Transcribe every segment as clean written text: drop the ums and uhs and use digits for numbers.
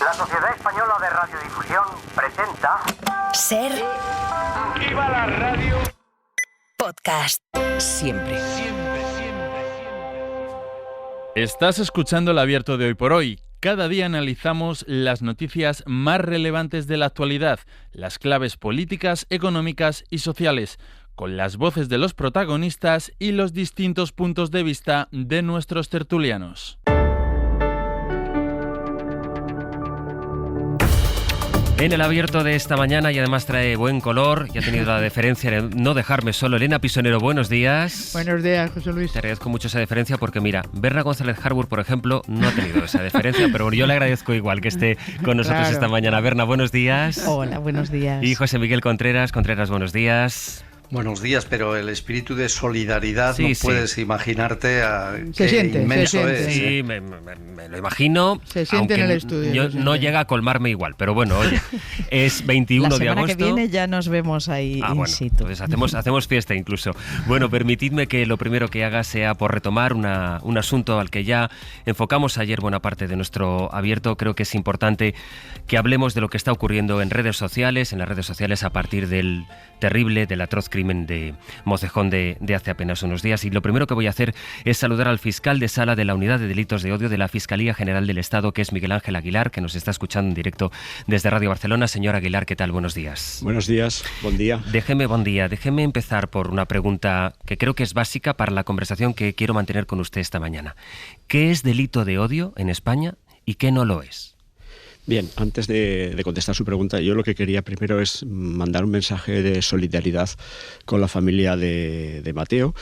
La Sociedad Española de Radiodifusión presenta... Ser... ¡Viva la radio! Podcast. Siempre. Estás escuchando el Abierto de Hoy por Hoy. Cada día analizamos las noticias más relevantes de la actualidad, las claves políticas, económicas y sociales, con las voces de los protagonistas y los distintos puntos de vista de nuestros tertulianos. En el Abierto de esta mañana, y además trae buen color, y ha tenido la deferencia de no dejarme solo. Elena Pisonero, buenos días. Buenos días, José Luis. Te agradezco mucho esa deferencia porque, mira, Berna González Harbour, por ejemplo, no ha tenido esa deferencia, pero yo le agradezco igual que esté con nosotros esta mañana. Berna, buenos días. Hola, buenos días. Y José Miguel Contreras, buenos días. Buenos días, pero el espíritu de solidaridad no puedes imaginarte qué inmenso es. Sí, me lo imagino. Se siente en el estudio. No llega a colmarme igual, pero bueno, oye, es 21 de agosto. La semana que viene ya nos vemos ahí in situ. Pues hacemos fiesta incluso. Bueno, permitidme que lo primero que haga sea por retomar un asunto al que ya enfocamos ayer buena parte de nuestro abierto. Creo que es importante que hablemos de lo que está ocurriendo en las redes sociales a partir del atroz crimen de Mocejón de hace apenas unos días. Y lo primero que voy a hacer es saludar al fiscal de sala de la Unidad de Delitos de Odio de la Fiscalía General del Estado, que es Miguel Ángel Aguilar, que nos está escuchando en directo desde Radio Barcelona. Señor Aguilar, ¿qué tal? Buenos días. Buenos días, buen día. Déjeme empezar por una pregunta que creo que es básica para la conversación que quiero mantener con usted esta mañana. ¿Qué es delito de odio en España y qué no lo es? Bien, antes de contestar su pregunta, yo lo que quería primero es mandar un mensaje de solidaridad con la familia de Mateo,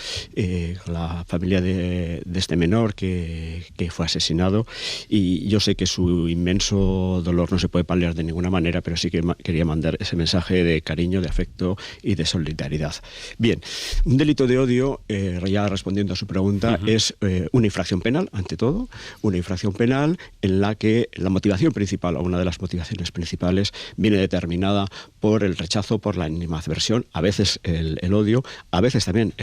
con la familia de este menor que fue asesinado, y yo sé que su inmenso dolor no se puede paliar de ninguna manera, pero sí que quería mandar ese mensaje de cariño, de afecto y de solidaridad. Bien, un delito de odio, ya respondiendo a su pregunta, es una infracción penal, ante todo, una infracción penal en la que la motivación principal, una de las motivaciones principales, viene determinada por el rechazo, por la animadversión, a veces el odio, a veces también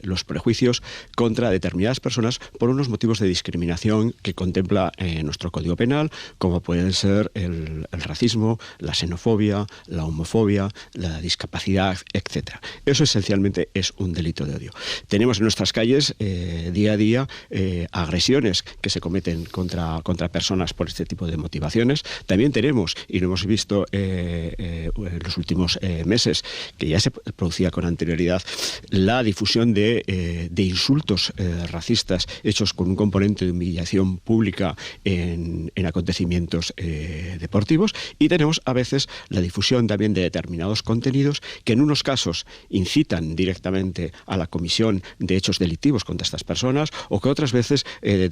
los prejuicios contra determinadas personas por unos motivos de discriminación que contempla nuestro Código Penal, como pueden ser el racismo, la xenofobia, la homofobia, la discapacidad, etc. Eso esencialmente es un delito de odio. Tenemos en nuestras calles día a día agresiones que se cometen contra personas por este tipo de motivaciones. También tenemos, y lo hemos visto en los últimos meses, que ya se producía con anterioridad, la difusión de insultos racistas hechos con un componente de humillación pública en acontecimientos deportivos, y tenemos a veces la difusión también de determinados contenidos que en unos casos incitan directamente a la comisión de hechos delictivos contra estas personas, o que otras veces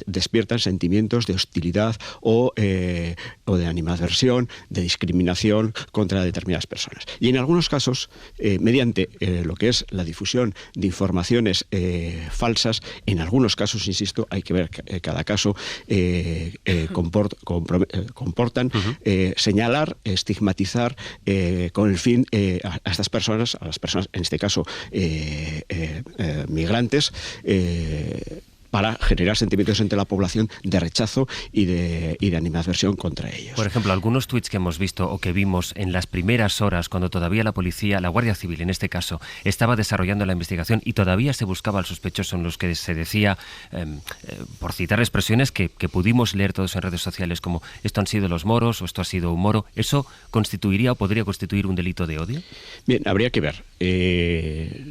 despiertan sentimientos de hostilidad o de animadversión, de discriminación contra determinadas personas. Y en algunos casos, mediante lo que es la difusión de informaciones falsas, en algunos casos, insisto, hay que ver cada caso, comportan señalar, estigmatizar con el fin a estas personas, a las personas, en este caso, migrantes, para generar sentimientos entre la población de rechazo y de animadversión contra ellos. Por ejemplo, algunos tuits que hemos visto o que vimos en las primeras horas, cuando todavía la policía, la Guardia Civil en este caso, estaba desarrollando la investigación y todavía se buscaba al sospechoso, en los que se decía, por citar expresiones que pudimos leer todos en redes sociales, como esto han sido los moros o esto ha sido un moro, ¿eso constituiría o podría constituir un delito de odio? Bien, habría que ver.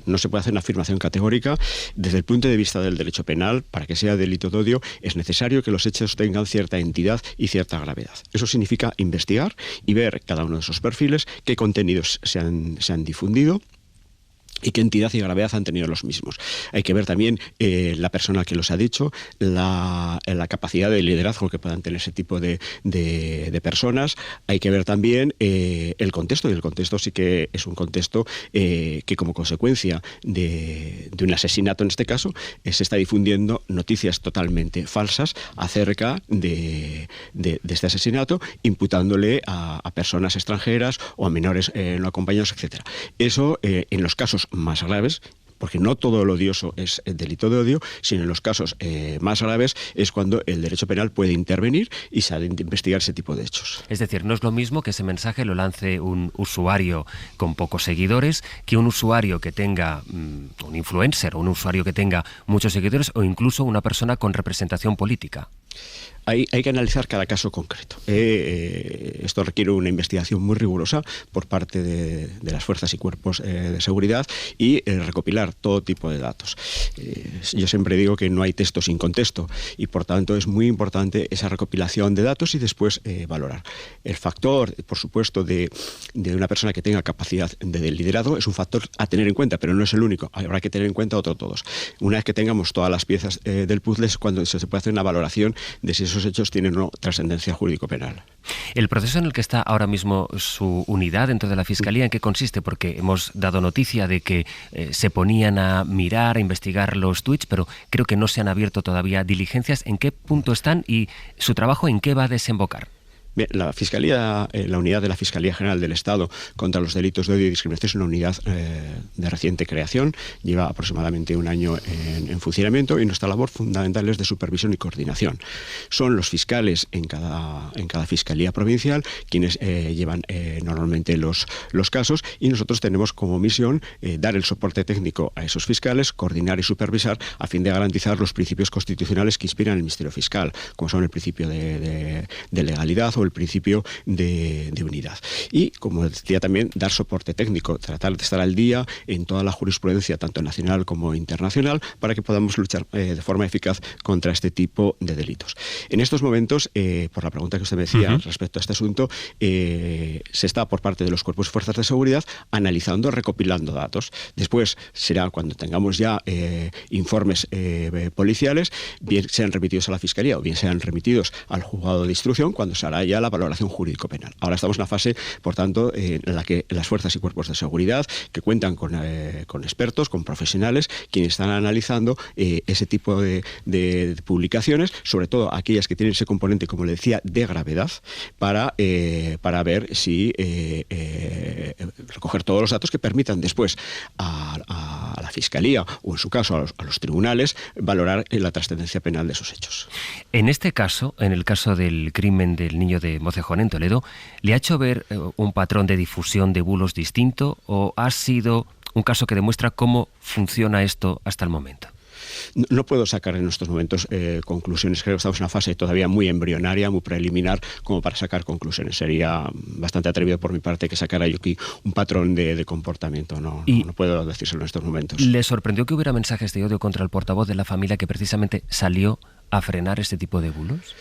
No se puede hacer una afirmación categórica. Desde el punto de vista del derecho penal, para que sea delito de odio, es necesario que los hechos tengan cierta entidad y cierta gravedad. Eso significa investigar y ver cada uno de esos perfiles, qué contenidos se han difundido y qué entidad y gravedad han tenido los mismos. Hay que ver también la persona que los ha dicho, la capacidad de liderazgo que puedan tener ese tipo de personas. Hay que ver también el contexto, y el contexto sí que es un contexto que, como consecuencia de un asesinato en este caso, se está difundiendo noticias totalmente falsas acerca de este asesinato, imputándole a personas extranjeras o a menores no acompañados, etc. Eso, en los casos más graves, porque no todo lo odioso es el delito de odio, sino en los casos más graves es cuando el derecho penal puede intervenir y se ha de investigar ese tipo de hechos. Es decir, no es lo mismo que ese mensaje lo lance un usuario con pocos seguidores que un usuario que tenga un influencer o un usuario que tenga muchos seguidores o incluso una persona con representación política. Hay que analizar cada caso concreto. Esto requiere una investigación muy rigurosa por parte de las fuerzas y cuerpos de seguridad y recopilar todo tipo de datos. Yo siempre digo que no hay texto sin contexto y por tanto es muy importante esa recopilación de datos y después valorar. El factor, por supuesto, de una persona que tenga capacidad de liderazgo es un factor a tener en cuenta, pero no es el único. Habrá que tener en cuenta todos. Una vez que tengamos todas las piezas del puzzle es cuando se puede hacer una valoración de si esos hechos tienen o no trascendencia jurídico-penal. El proceso en el que está ahora mismo su unidad dentro de la Fiscalía, ¿en qué consiste? Porque hemos dado noticia de que se ponían a mirar, a investigar los tweets, pero creo que no se han abierto todavía diligencias. ¿En qué punto están y su trabajo en qué va a desembocar? Bien, la Fiscalía, la unidad de la Fiscalía General del Estado contra los delitos de odio y discriminación es una unidad de reciente creación, lleva aproximadamente un año en funcionamiento y nuestra labor fundamental es de supervisión y coordinación. Son los fiscales en cada Fiscalía provincial quienes llevan normalmente los casos y nosotros tenemos como misión dar el soporte técnico a esos fiscales, coordinar y supervisar a fin de garantizar los principios constitucionales que inspiran el Ministerio Fiscal, como son el principio de legalidad o el principio de unidad. Y, como decía también, dar soporte técnico, tratar de estar al día en toda la jurisprudencia, tanto nacional como internacional, para que podamos luchar de forma eficaz contra este tipo de delitos. En estos momentos, por la pregunta que usted me decía respecto a este asunto, se está por parte de los cuerpos y fuerzas de seguridad analizando, recopilando datos. Después será cuando tengamos ya informes policiales, bien sean remitidos a la Fiscalía o bien sean remitidos al juzgado de instrucción, cuando se hará ya la valoración jurídico-penal. Ahora estamos en una fase, por tanto, en la que las fuerzas y cuerpos de seguridad, que cuentan con expertos, con profesionales, quienes están analizando ese tipo de publicaciones, sobre todo aquellas que tienen ese componente, como le decía, de gravedad, para ver si recoger todos los datos que permitan después a la Fiscalía o, en su caso, a los tribunales, valorar la trascendencia penal de esos hechos. En este caso, en el caso del crimen del niño de Mocejón en Toledo, ¿le ha hecho ver un patrón de difusión de bulos distinto o ha sido un caso que demuestra cómo funciona esto hasta el momento? No puedo sacar en estos momentos conclusiones. Creo que estamos en una fase todavía muy embrionaria, muy preliminar, como para sacar conclusiones. Sería bastante atrevido por mi parte que sacara yo aquí un patrón de comportamiento. No puedo decírselo en estos momentos. ¿Le sorprendió que hubiera mensajes de odio contra el portavoz de la familia que precisamente salió a frenar este tipo de bulos?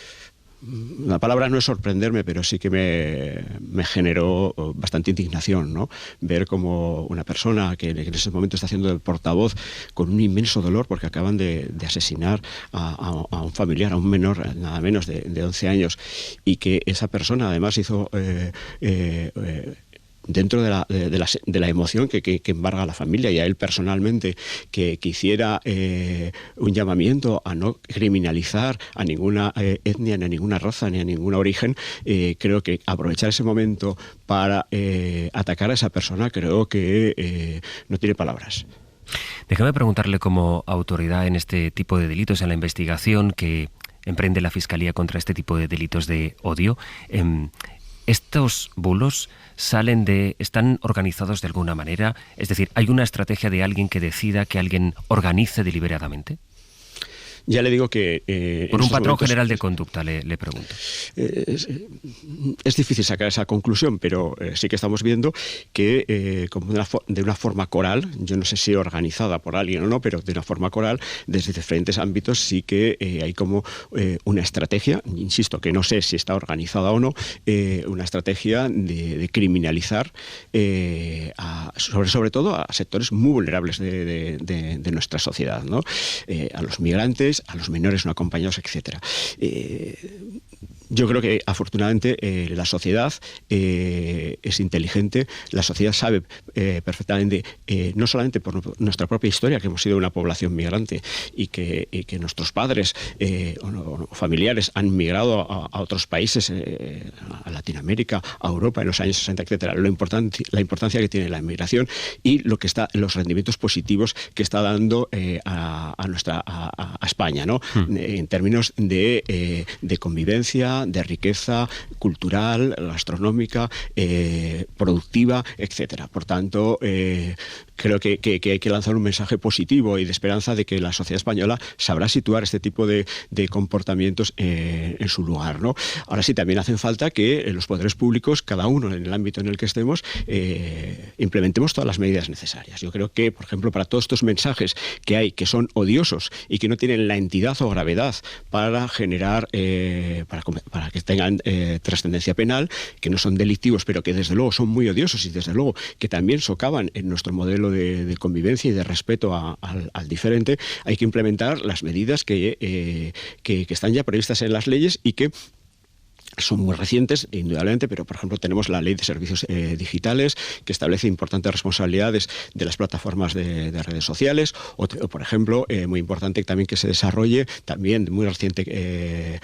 La palabra no es sorprenderme, pero sí que me generó bastante indignación, ¿no? Ver como una persona que en ese momento está haciendo de portavoz con un inmenso dolor porque acaban de asesinar a un familiar, a un menor, nada menos de 11 años, y que esa persona además hizo... dentro de la emoción que embarga a la familia y a él personalmente, que hiciera un llamamiento a no criminalizar a ninguna etnia, ni a ninguna raza, ni a ningún origen, creo que aprovechar ese momento para atacar a esa persona, creo que no tiene palabras. Déjame preguntarle, como autoridad en este tipo de delitos, en la investigación que emprende la Fiscalía contra este tipo de delitos de odio, ¿estos bulos están organizados de alguna manera? Es decir, ¿hay una estrategia de alguien que decida, que alguien organice deliberadamente? Ya le digo que... Por un patrón general de conducta, le pregunto. Es difícil sacar esa conclusión, pero sí que estamos viendo que como de una forma coral, yo no sé si organizada por alguien o no, pero de una forma coral, desde diferentes ámbitos sí que hay como una estrategia, insisto, que no sé si está organizada o no, una estrategia de criminalizar sobre todo a sectores muy vulnerables de nuestra sociedad, ¿no? A los migrantes, a los menores no acompañados, etcétera. Yo creo que afortunadamente la sociedad es inteligente, la sociedad sabe perfectamente, no solamente por nuestra propia historia, que hemos sido una población migrante y que nuestros padres o familiares han migrado a otros países, a Latinoamérica, a Europa en los años 60, etcétera. La importancia que tiene la inmigración y los rendimientos positivos que está dando a España, ¿no? En términos de convivencia, de riqueza cultural, gastronómica, productiva, etcétera. Por tanto, creo que hay que lanzar un mensaje positivo y de esperanza de que la sociedad española sabrá situar este tipo de comportamientos en su lugar, ¿no? Ahora sí, también hacen falta que los poderes públicos, cada uno en el ámbito en el que estemos, implementemos todas las medidas necesarias. Yo creo que, por ejemplo, para todos estos mensajes que hay, que son odiosos y que no tienen la entidad o gravedad para generar, para que tengan trascendencia penal, que no son delictivos, pero que desde luego son muy odiosos y desde luego que también socavan en nuestro modelo de convivencia y de respeto al diferente, hay que implementar las medidas que están ya previstas en las leyes y que son muy recientes, indudablemente, pero por ejemplo tenemos la Ley de Servicios Digitales, que establece importantes responsabilidades de las plataformas de redes sociales, o por ejemplo, muy importante también que se desarrolle, también muy reciente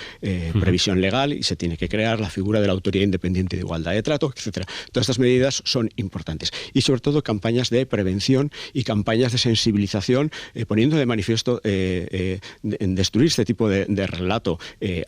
previsión legal, y se tiene que crear la figura de la Autoridad Independiente de Igualdad de Trato, etcétera. Todas estas medidas son importantes. Y sobre todo campañas de prevención y campañas de sensibilización, poniendo de manifiesto en destruir este tipo de relato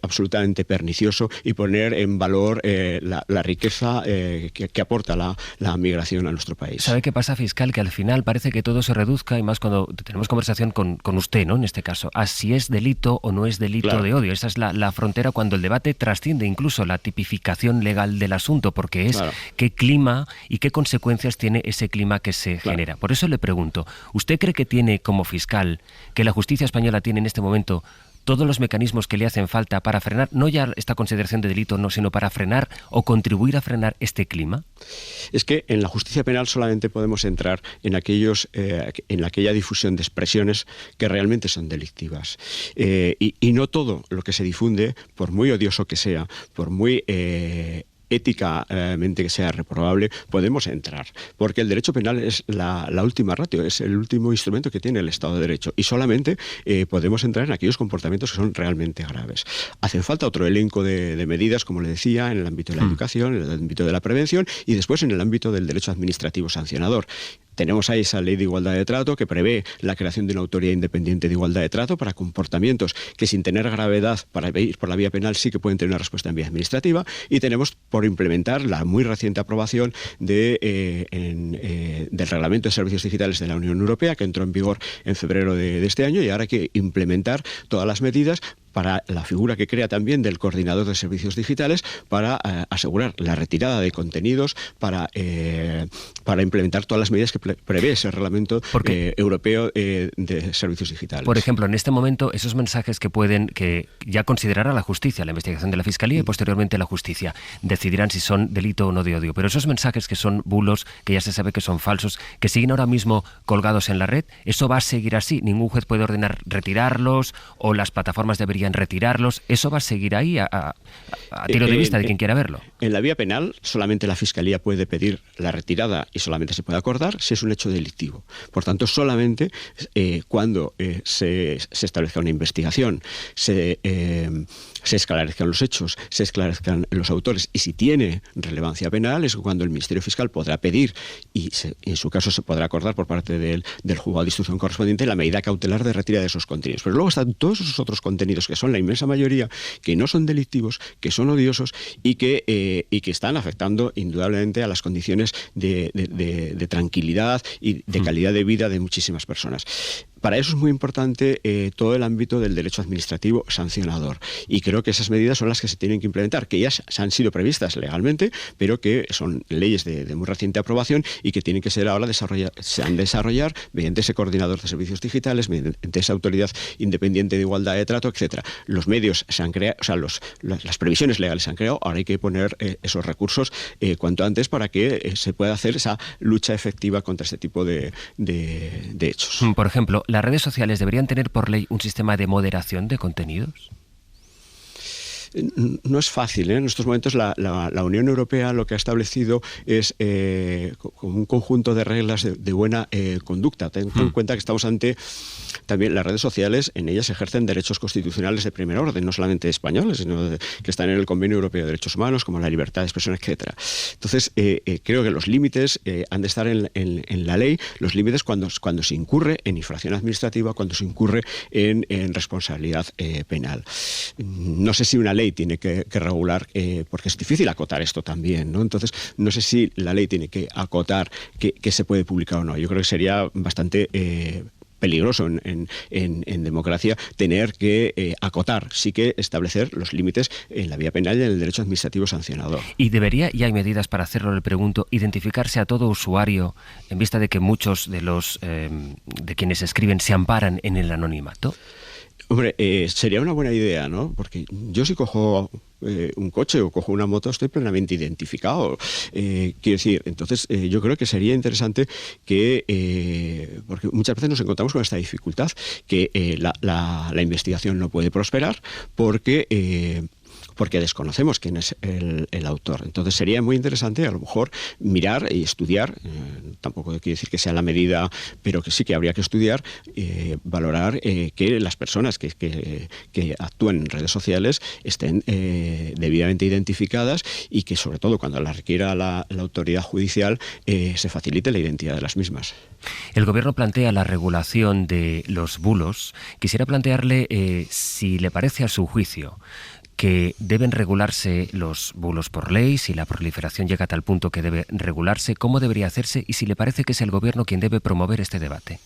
absolutamente pernicioso y poner en valor la riqueza que aporta la migración a nuestro país. ¿Sabe qué pasa, fiscal? Que al final parece que todo se reduzca, y más cuando tenemos conversación con usted, ¿no? En este caso, a si es delito o no es delito, claro, de odio. Esa es la frontera cuando el debate trasciende incluso la tipificación legal del asunto, porque es, claro, qué clima y qué consecuencias tiene ese clima que se, claro, genera. Por eso le pregunto, ¿usted cree que tiene como fiscal, que la justicia española tiene en este momento todos los mecanismos que le hacen falta para frenar, no ya esta consideración de delito, no, sino para frenar o contribuir a frenar este clima? Es que en la justicia penal solamente podemos entrar en aquella difusión de expresiones que realmente son delictivas. Y no todo lo que se difunde, por muy odioso que sea, por muy éticamente que sea reprobable, podemos entrar, porque el derecho penal es la última ratio, es el último instrumento que tiene el Estado de Derecho, y solamente podemos entrar en aquellos comportamientos que son realmente graves. Hacen falta otro elenco de medidas, como le decía, en el ámbito de la educación, en el ámbito de la prevención y después en el ámbito del derecho administrativo sancionador. Tenemos ahí esa Ley de Igualdad de Trato que prevé la creación de una Autoridad Independiente de Igualdad de Trato para comportamientos que, sin tener gravedad para ir por la vía penal, sí que pueden tener una respuesta en vía administrativa, y tenemos por implementar la muy reciente aprobación del Reglamento de Servicios Digitales de la Unión Europea, que entró en vigor en febrero de este año, y ahora hay que implementar todas las medidas para la figura que crea también del coordinador de servicios digitales para asegurar la retirada de contenidos, para implementar todas las medidas que prevé ese reglamento europeo de servicios digitales. Por ejemplo, en este momento, esos mensajes que ya considerará la justicia, la investigación de la Fiscalía y posteriormente la justicia, decidirán si son delito o no de odio. Pero esos mensajes que son bulos, que ya se sabe que son falsos, que siguen ahora mismo colgados en la red, ¿eso va a seguir así? ¿Ningún juez puede ordenar retirarlos o las plataformas deberían retirarlos? ¿Eso va a seguir ahí a tiro de vista de quien quiera verlo? En la vía penal solamente la Fiscalía puede pedir la retirada y solamente se puede acordar si es un hecho delictivo. Por tanto, solamente cuando se establezca una investigación, se esclarezcan los hechos, se esclarezcan los autores, y si tiene relevancia penal es cuando el Ministerio Fiscal podrá pedir, y en su caso se podrá acordar por parte del juzgado de instrucción correspondiente, la medida cautelar de retirada de esos contenidos. Pero luego están todos esos otros contenidos, que son la inmensa mayoría, que no son delictivos, que son odiosos y que están afectando indudablemente a las condiciones de tranquilidad y de calidad de vida de muchísimas personas. Para eso es muy importante todo el ámbito del derecho administrativo sancionador, y creo que esas medidas son las que se tienen que implementar, que ya han sido previstas legalmente, pero que son leyes de muy reciente aprobación y que tienen que ser ahora desarrollar mediante ese coordinador de servicios digitales, mediante esa Autoridad Independiente de Igualdad de Trato, etcétera. Los medios se han creado, o sea, las previsiones legales se han creado, ahora hay que poner esos recursos cuanto antes para que se pueda hacer esa lucha efectiva contra este tipo de hechos. Por ejemplo, ¿las redes sociales deberían tener por ley un sistema de moderación de contenidos? no es fácil. En estos momentos la Unión Europea lo que ha establecido es un conjunto de reglas de buena conducta. Ten en cuenta que estamos ante también las redes sociales, en ellas ejercen derechos constitucionales de primer orden, no solamente españoles, sino que están en el Convenio Europeo de Derechos Humanos, como la libertad de expresión, etcétera. Entonces, creo que los límites han de estar en la ley, los límites cuando se incurre en infracción administrativa, cuando se incurre en responsabilidad penal. No sé si una ley tiene que regular, porque es difícil acotar esto también, ¿no? Entonces, no sé si la ley tiene que acotar qué se puede publicar o no. Yo creo que sería bastante peligroso en democracia tener que acotar, sí que establecer los límites en la vía penal y en el derecho administrativo sancionador. ¿Y debería, y hay medidas para hacerlo, le pregunto, identificarse a todo usuario en vista de que muchos de los de quienes escriben se amparan en el anonimato? Hombre, sería una buena idea, ¿no? Porque yo si cojo un coche o cojo una moto estoy plenamente identificado. Quiero decir, entonces yo creo que sería interesante que, porque muchas veces nos encontramos con esta dificultad, que la investigación no puede prosperar porque desconocemos quién es el autor. Entonces sería muy interesante a lo mejor mirar y estudiar, tampoco quiere decir que sea la medida, pero que sí que habría que estudiar, valorar que las personas que actúan en redes sociales estén debidamente identificadas y que sobre todo cuando la requiera la autoridad judicial se facilite la identidad de las mismas. El Gobierno plantea la regulación de los bulos. Quisiera plantearle si le parece a su juicio que deben regularse los bulos por ley, si la proliferación llega a tal punto que debe regularse, cómo debería hacerse y si le parece que es el Gobierno quien debe promover este debate.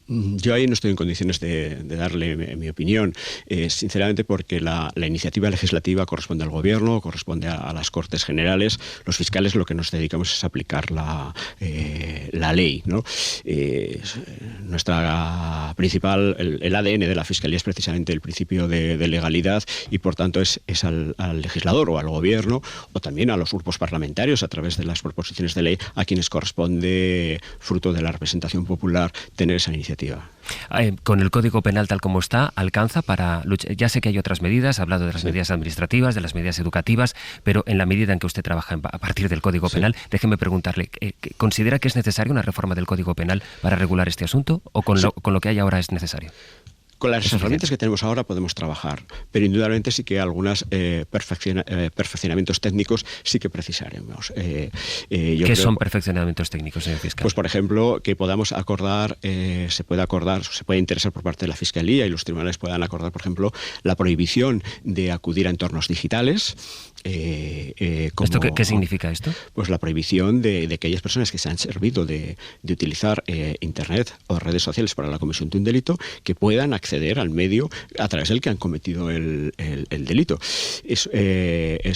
Yo ahí no estoy en condiciones de darle mi opinión, sinceramente porque la iniciativa legislativa corresponde al Gobierno, corresponde a las Cortes Generales. Los fiscales lo que nos dedicamos es aplicar la ley, ¿no? Nuestra principal, el ADN de la Fiscalía es precisamente el principio de legalidad y por tanto es al legislador o al Gobierno o también a los grupos parlamentarios a través de las proposiciones de ley a quienes corresponde, fruto de la representación popular, tener esa iniciativa. Con el Código Penal tal como está, ¿alcanza para luchar? Ya sé que hay otras medidas, ha hablado de las medidas administrativas, de las medidas educativas, pero en la medida en que usted trabaja a partir del Código Penal, déjeme preguntarle, ¿considera que es necesaria una reforma del Código Penal para regular este asunto o con lo que hay ahora es necesario? Con las herramientas que tenemos ahora podemos trabajar, pero indudablemente sí que algunos perfeccionamientos técnicos sí que precisaremos. ¿Qué son perfeccionamientos técnicos, señor fiscal? Pues, por ejemplo, que podamos acordar, se puede interesar por parte de la Fiscalía y los tribunales puedan acordar, por ejemplo, la prohibición de acudir a entornos digitales. ¿Esto qué significa esto? Pues la prohibición de aquellas personas que se han servido de utilizar Internet o redes sociales para la comisión de un delito, que puedan acceder al medio a través del que han cometido el delito. Es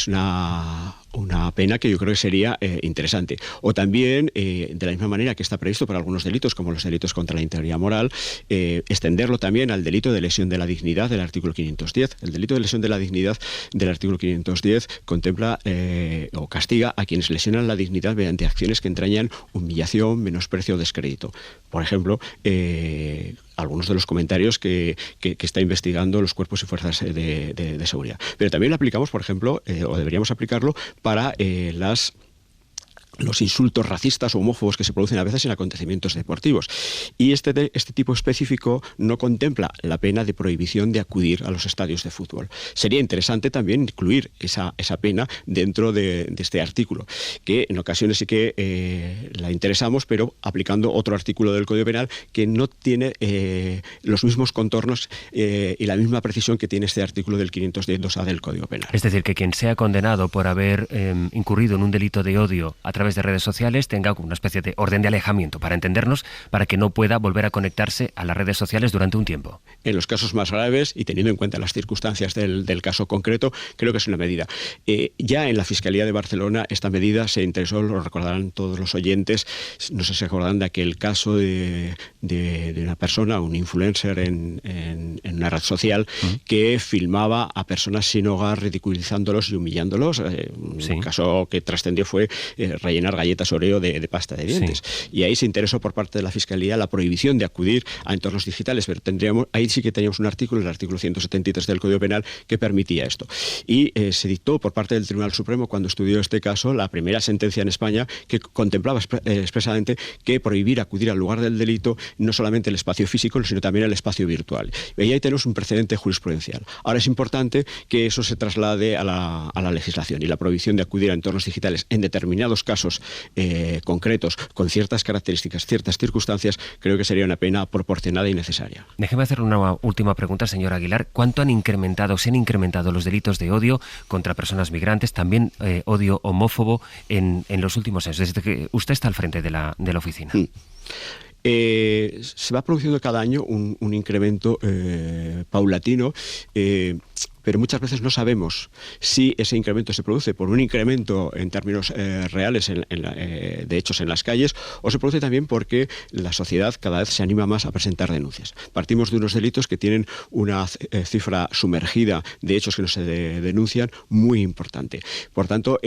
una pena que yo creo que sería interesante. O también, de la misma manera que está previsto para algunos delitos, como los delitos contra la integridad moral, extenderlo también al delito de lesión de la dignidad del artículo 510. El delito de lesión de la dignidad del artículo 510 contempla o castiga a quienes lesionan la dignidad mediante acciones que entrañan humillación, menosprecio o descrédito. Por ejemplo, algunos de los comentarios que está investigando los cuerpos y fuerzas de seguridad. Pero también lo aplicamos, por ejemplo, o deberíamos aplicarlo para los insultos racistas o homófobos que se producen a veces en acontecimientos deportivos. Y este tipo específico no contempla la pena de prohibición de acudir a los estadios de fútbol. Sería interesante también incluir esa pena dentro de este artículo, que en ocasiones sí que la interesamos, pero aplicando otro artículo del Código Penal que no tiene los mismos contornos y la misma precisión que tiene este artículo del 510-2A del Código Penal. Es decir, que quien sea condenado por haber incurrido en un delito de odio a través de redes sociales tenga una especie de orden de alejamiento, para entendernos, para que no pueda volver a conectarse a las redes sociales durante un tiempo. En los casos más graves y teniendo en cuenta las circunstancias del caso concreto, creo que es una medida. Ya en la Fiscalía de Barcelona esta medida se interesó, lo recordarán todos los oyentes, no sé si se acordarán de aquel caso de una persona, un influencer en una red social que filmaba a personas sin hogar ridiculizándolos y humillándolos. Un caso que trascendió fue rayando rellenar galletas Oreo de pasta de dientes. Sí. Y ahí se interesó por parte de la Fiscalía la prohibición de acudir a entornos digitales, pero ahí sí que teníamos un artículo, el artículo 173 del Código Penal, que permitía esto. Y se dictó por parte del Tribunal Supremo, cuando estudió este caso, la primera sentencia en España que contemplaba expresamente que prohibir acudir al lugar del delito no solamente el espacio físico, sino también el espacio virtual. Y ahí tenemos un precedente jurisprudencial. Ahora es importante que eso se traslade a la legislación, y la prohibición de acudir a entornos digitales en determinados casos concretos, con ciertas características, ciertas circunstancias, creo que sería una pena proporcionada y necesaria. Déjeme hacer una última pregunta, señor Aguilar. ¿Cuánto se han incrementado los delitos de odio contra personas migrantes, también odio homófobo en los últimos años, desde que usted está al frente de la oficina? Se va produciendo cada año un incremento paulatino, pero muchas veces no sabemos si ese incremento se produce por un incremento en términos reales de hechos en las calles, o se produce también porque la sociedad cada vez se anima más a presentar denuncias. Partimos de unos delitos que tienen una cifra sumergida de hechos que no se denuncian muy importante. Por tanto,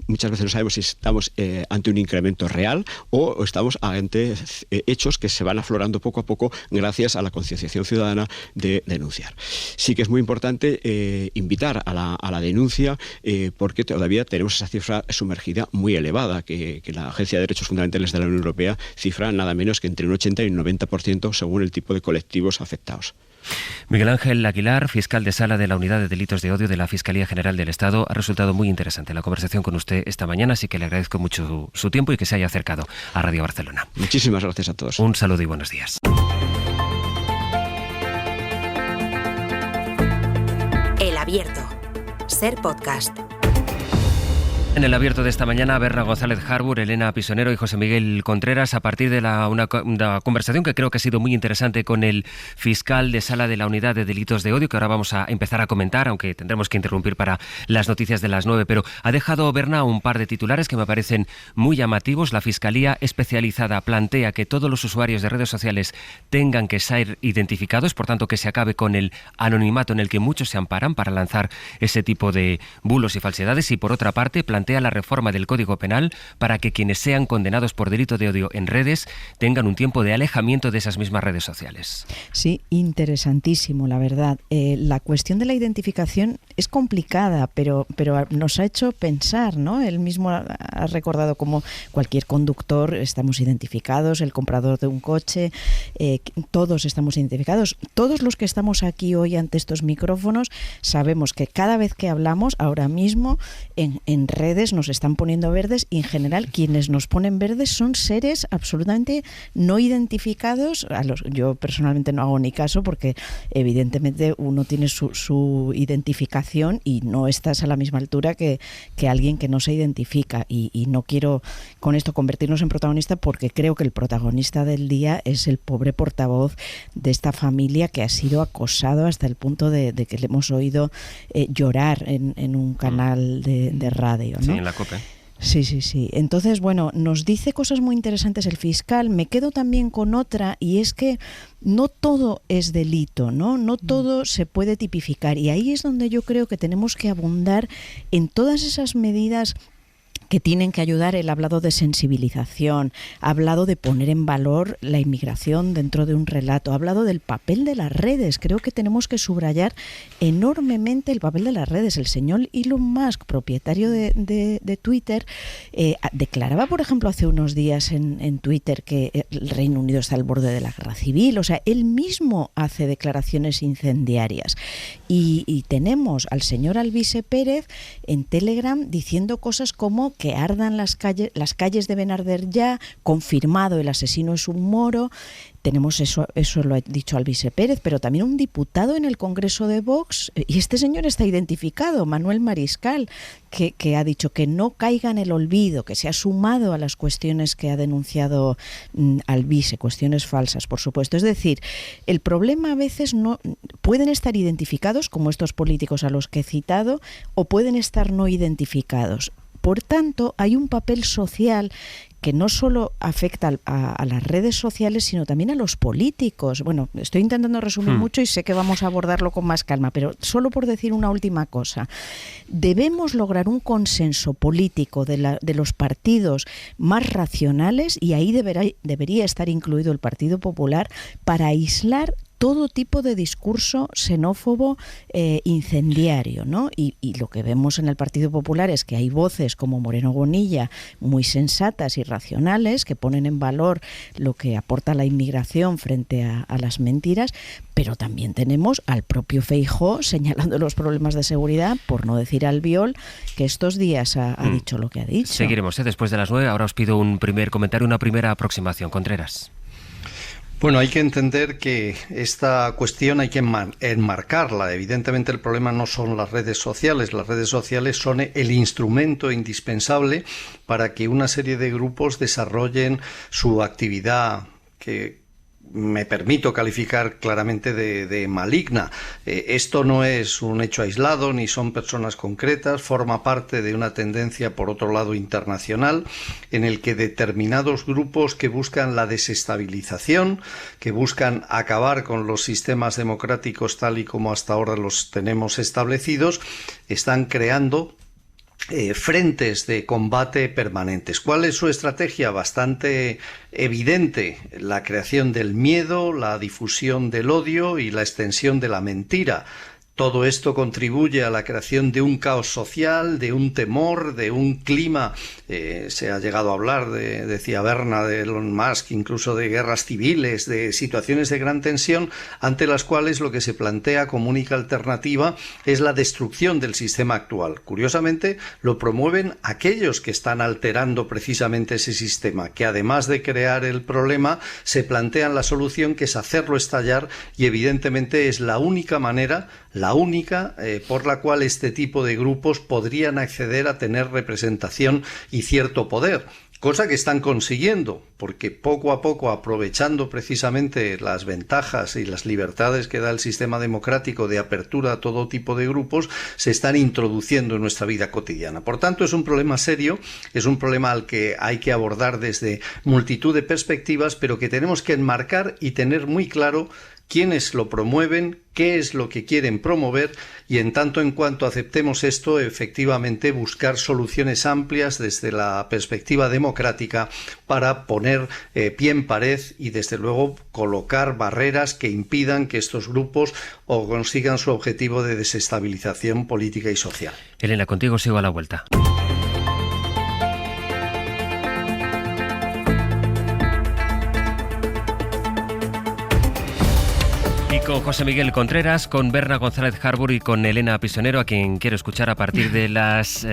muchas veces no sabemos si estamos ante un incremento real o estamos ante hechos que se van aflorando poco a poco gracias a la concienciación ciudadana de denunciar. Sí que es muy importante invitar a la denuncia, porque todavía tenemos esa cifra sumergida muy elevada, que la Agencia de Derechos Fundamentales de la Unión Europea cifra nada menos que entre un 80 y un 90% según el tipo de colectivos afectados. Miguel Ángel Aguilar, fiscal de sala de la Unidad de Delitos de Odio de la Fiscalía General del Estado. Ha resultado muy interesante la conversación con usted esta mañana, así que le agradezco mucho su tiempo y que se haya acercado a Radio Barcelona. Muchísimas gracias a todos. Un saludo y buenos días. El Abierto. Ser Podcast. En el Abierto de esta mañana, Berna González Harbour, Elena Pisonero y José Miguel Contreras, a partir de una conversación que creo que ha sido muy interesante con el fiscal de sala de la Unidad de Delitos de Odio, que ahora vamos a empezar a comentar, aunque tendremos que interrumpir para las noticias de las 9, pero ha dejado Berna un par de titulares que me parecen muy llamativos. La Fiscalía Especializada plantea que todos los usuarios de redes sociales tengan que ser identificados, por tanto que se acabe con el anonimato en el que muchos se amparan para lanzar ese tipo de bulos y falsedades, y por otra parte plantea la reforma del Código Penal para que quienes sean condenados por delito de odio en redes tengan un tiempo de alejamiento de esas mismas redes sociales. Sí, interesantísimo, la verdad. La cuestión de la identificación es complicada, pero nos ha hecho pensar, ¿no? Él mismo ha recordado como cualquier conductor estamos identificados, el comprador de un coche, todos estamos identificados. Todos los que estamos aquí hoy ante estos micrófonos sabemos que cada vez que hablamos, ahora mismo en redes nos están poniendo verdes, y en general quienes nos ponen verdes son seres absolutamente no identificados. Yo personalmente no hago ni caso, porque evidentemente uno tiene su identificación y no estás a la misma altura que alguien que no se identifica, y no quiero con esto convertirnos en protagonista, porque creo que el protagonista del día es el pobre portavoz de esta familia que ha sido acosado hasta el punto de que le hemos oído llorar en un canal de radio, ¿no? Sí, en la COPE. Sí. Entonces, bueno, nos dice cosas muy interesantes el fiscal. Me quedo también con otra, y es que no todo es delito, ¿no? No todo se puede tipificar, y ahí es donde yo creo que tenemos que abundar en todas esas medidas que tienen que ayudar. Él ha hablado de sensibilización, ha hablado de poner en valor la inmigración dentro de un relato, ha hablado del papel de las redes. Creo que tenemos que subrayar enormemente el papel de las redes. El señor Elon Musk, propietario de Twitter, declaraba, por ejemplo, hace unos días en Twitter que el Reino Unido está al borde de la guerra civil. O sea, él mismo hace declaraciones incendiarias. Y tenemos al señor Alvise Pérez en Telegram diciendo cosas como que ardan las calles deben arder ya, confirmado el asesino es un moro. Tenemos eso lo ha dicho Alvise Pérez, pero también un diputado en el Congreso de Vox, y este señor está identificado, Manuel Mariscal, que ha dicho que no caiga en el olvido, que se ha sumado a las cuestiones que ha denunciado Alvise, cuestiones falsas, por supuesto. Es decir, el problema a veces no pueden estar identificados, como estos políticos a los que he citado, o pueden estar no identificados. Por tanto, hay un papel social que no solo afecta a las redes sociales, sino también a los políticos. Bueno, estoy intentando resumir mucho y sé que vamos a abordarlo con más calma, pero solo por decir una última cosa. Debemos lograr un consenso político de los partidos más racionales, y ahí debería estar incluido el Partido Popular, para aislar todo tipo de discurso xenófobo incendiario, ¿no? Y lo que vemos en el Partido Popular es que hay voces como Moreno Bonilla muy sensatas y racionales que ponen en valor lo que aporta la inmigración frente a las mentiras, pero también tenemos al propio Feijóo señalando los problemas de seguridad, por no decir Albiol, que estos días ha dicho lo que ha dicho. Seguiremos después de las 9. Ahora os pido un primer comentario, una primera aproximación. Contreras. Bueno, hay que entender que esta cuestión hay que enmarcarla. Evidentemente el problema no son las redes sociales son el instrumento indispensable para que una serie de grupos desarrollen su actividad, que me permito calificar claramente de maligna. Esto no es un hecho aislado, ni son personas concretas, forma parte de una tendencia, por otro lado, internacional, en el que determinados grupos que buscan la desestabilización, que buscan acabar con los sistemas democráticos tal y como hasta ahora los tenemos establecidos, están creando frentes de combate permanentes. ¿Cuál es su estrategia? Bastante evidente: la creación del miedo, la difusión del odio y la extensión de la mentira. Todo esto contribuye a la creación de un caos social, de un temor, de un clima. Se ha llegado a hablar, decía Berna, de Elon Musk, incluso de guerras civiles, de situaciones de gran tensión, ante las cuales lo que se plantea como única alternativa es la destrucción del sistema actual. Curiosamente, lo promueven aquellos que están alterando precisamente ese sistema, que además de crear el problema, se plantean la solución, que es hacerlo estallar, y evidentemente es la única manera, por la cual este tipo de grupos podrían acceder a tener representación y cierto poder, cosa que están consiguiendo, porque poco a poco, aprovechando precisamente las ventajas y las libertades que da el sistema democrático de apertura a todo tipo de grupos, se están introduciendo en nuestra vida cotidiana. Por tanto, es un problema serio, es un problema al que hay que abordar desde multitud de perspectivas, pero que tenemos que enmarcar y tener muy claro quiénes lo promueven, qué es lo que quieren promover, y en tanto en cuanto aceptemos esto, efectivamente buscar soluciones amplias desde la perspectiva democrática para poner pie en pared y desde luego colocar barreras que impidan que estos grupos consigan su objetivo de desestabilización política y social. Elena, contigo sigo a la vuelta. Con José Miguel Contreras, con Berna González Harbour y con Elena Pisonero, a quien quiero escuchar a partir de las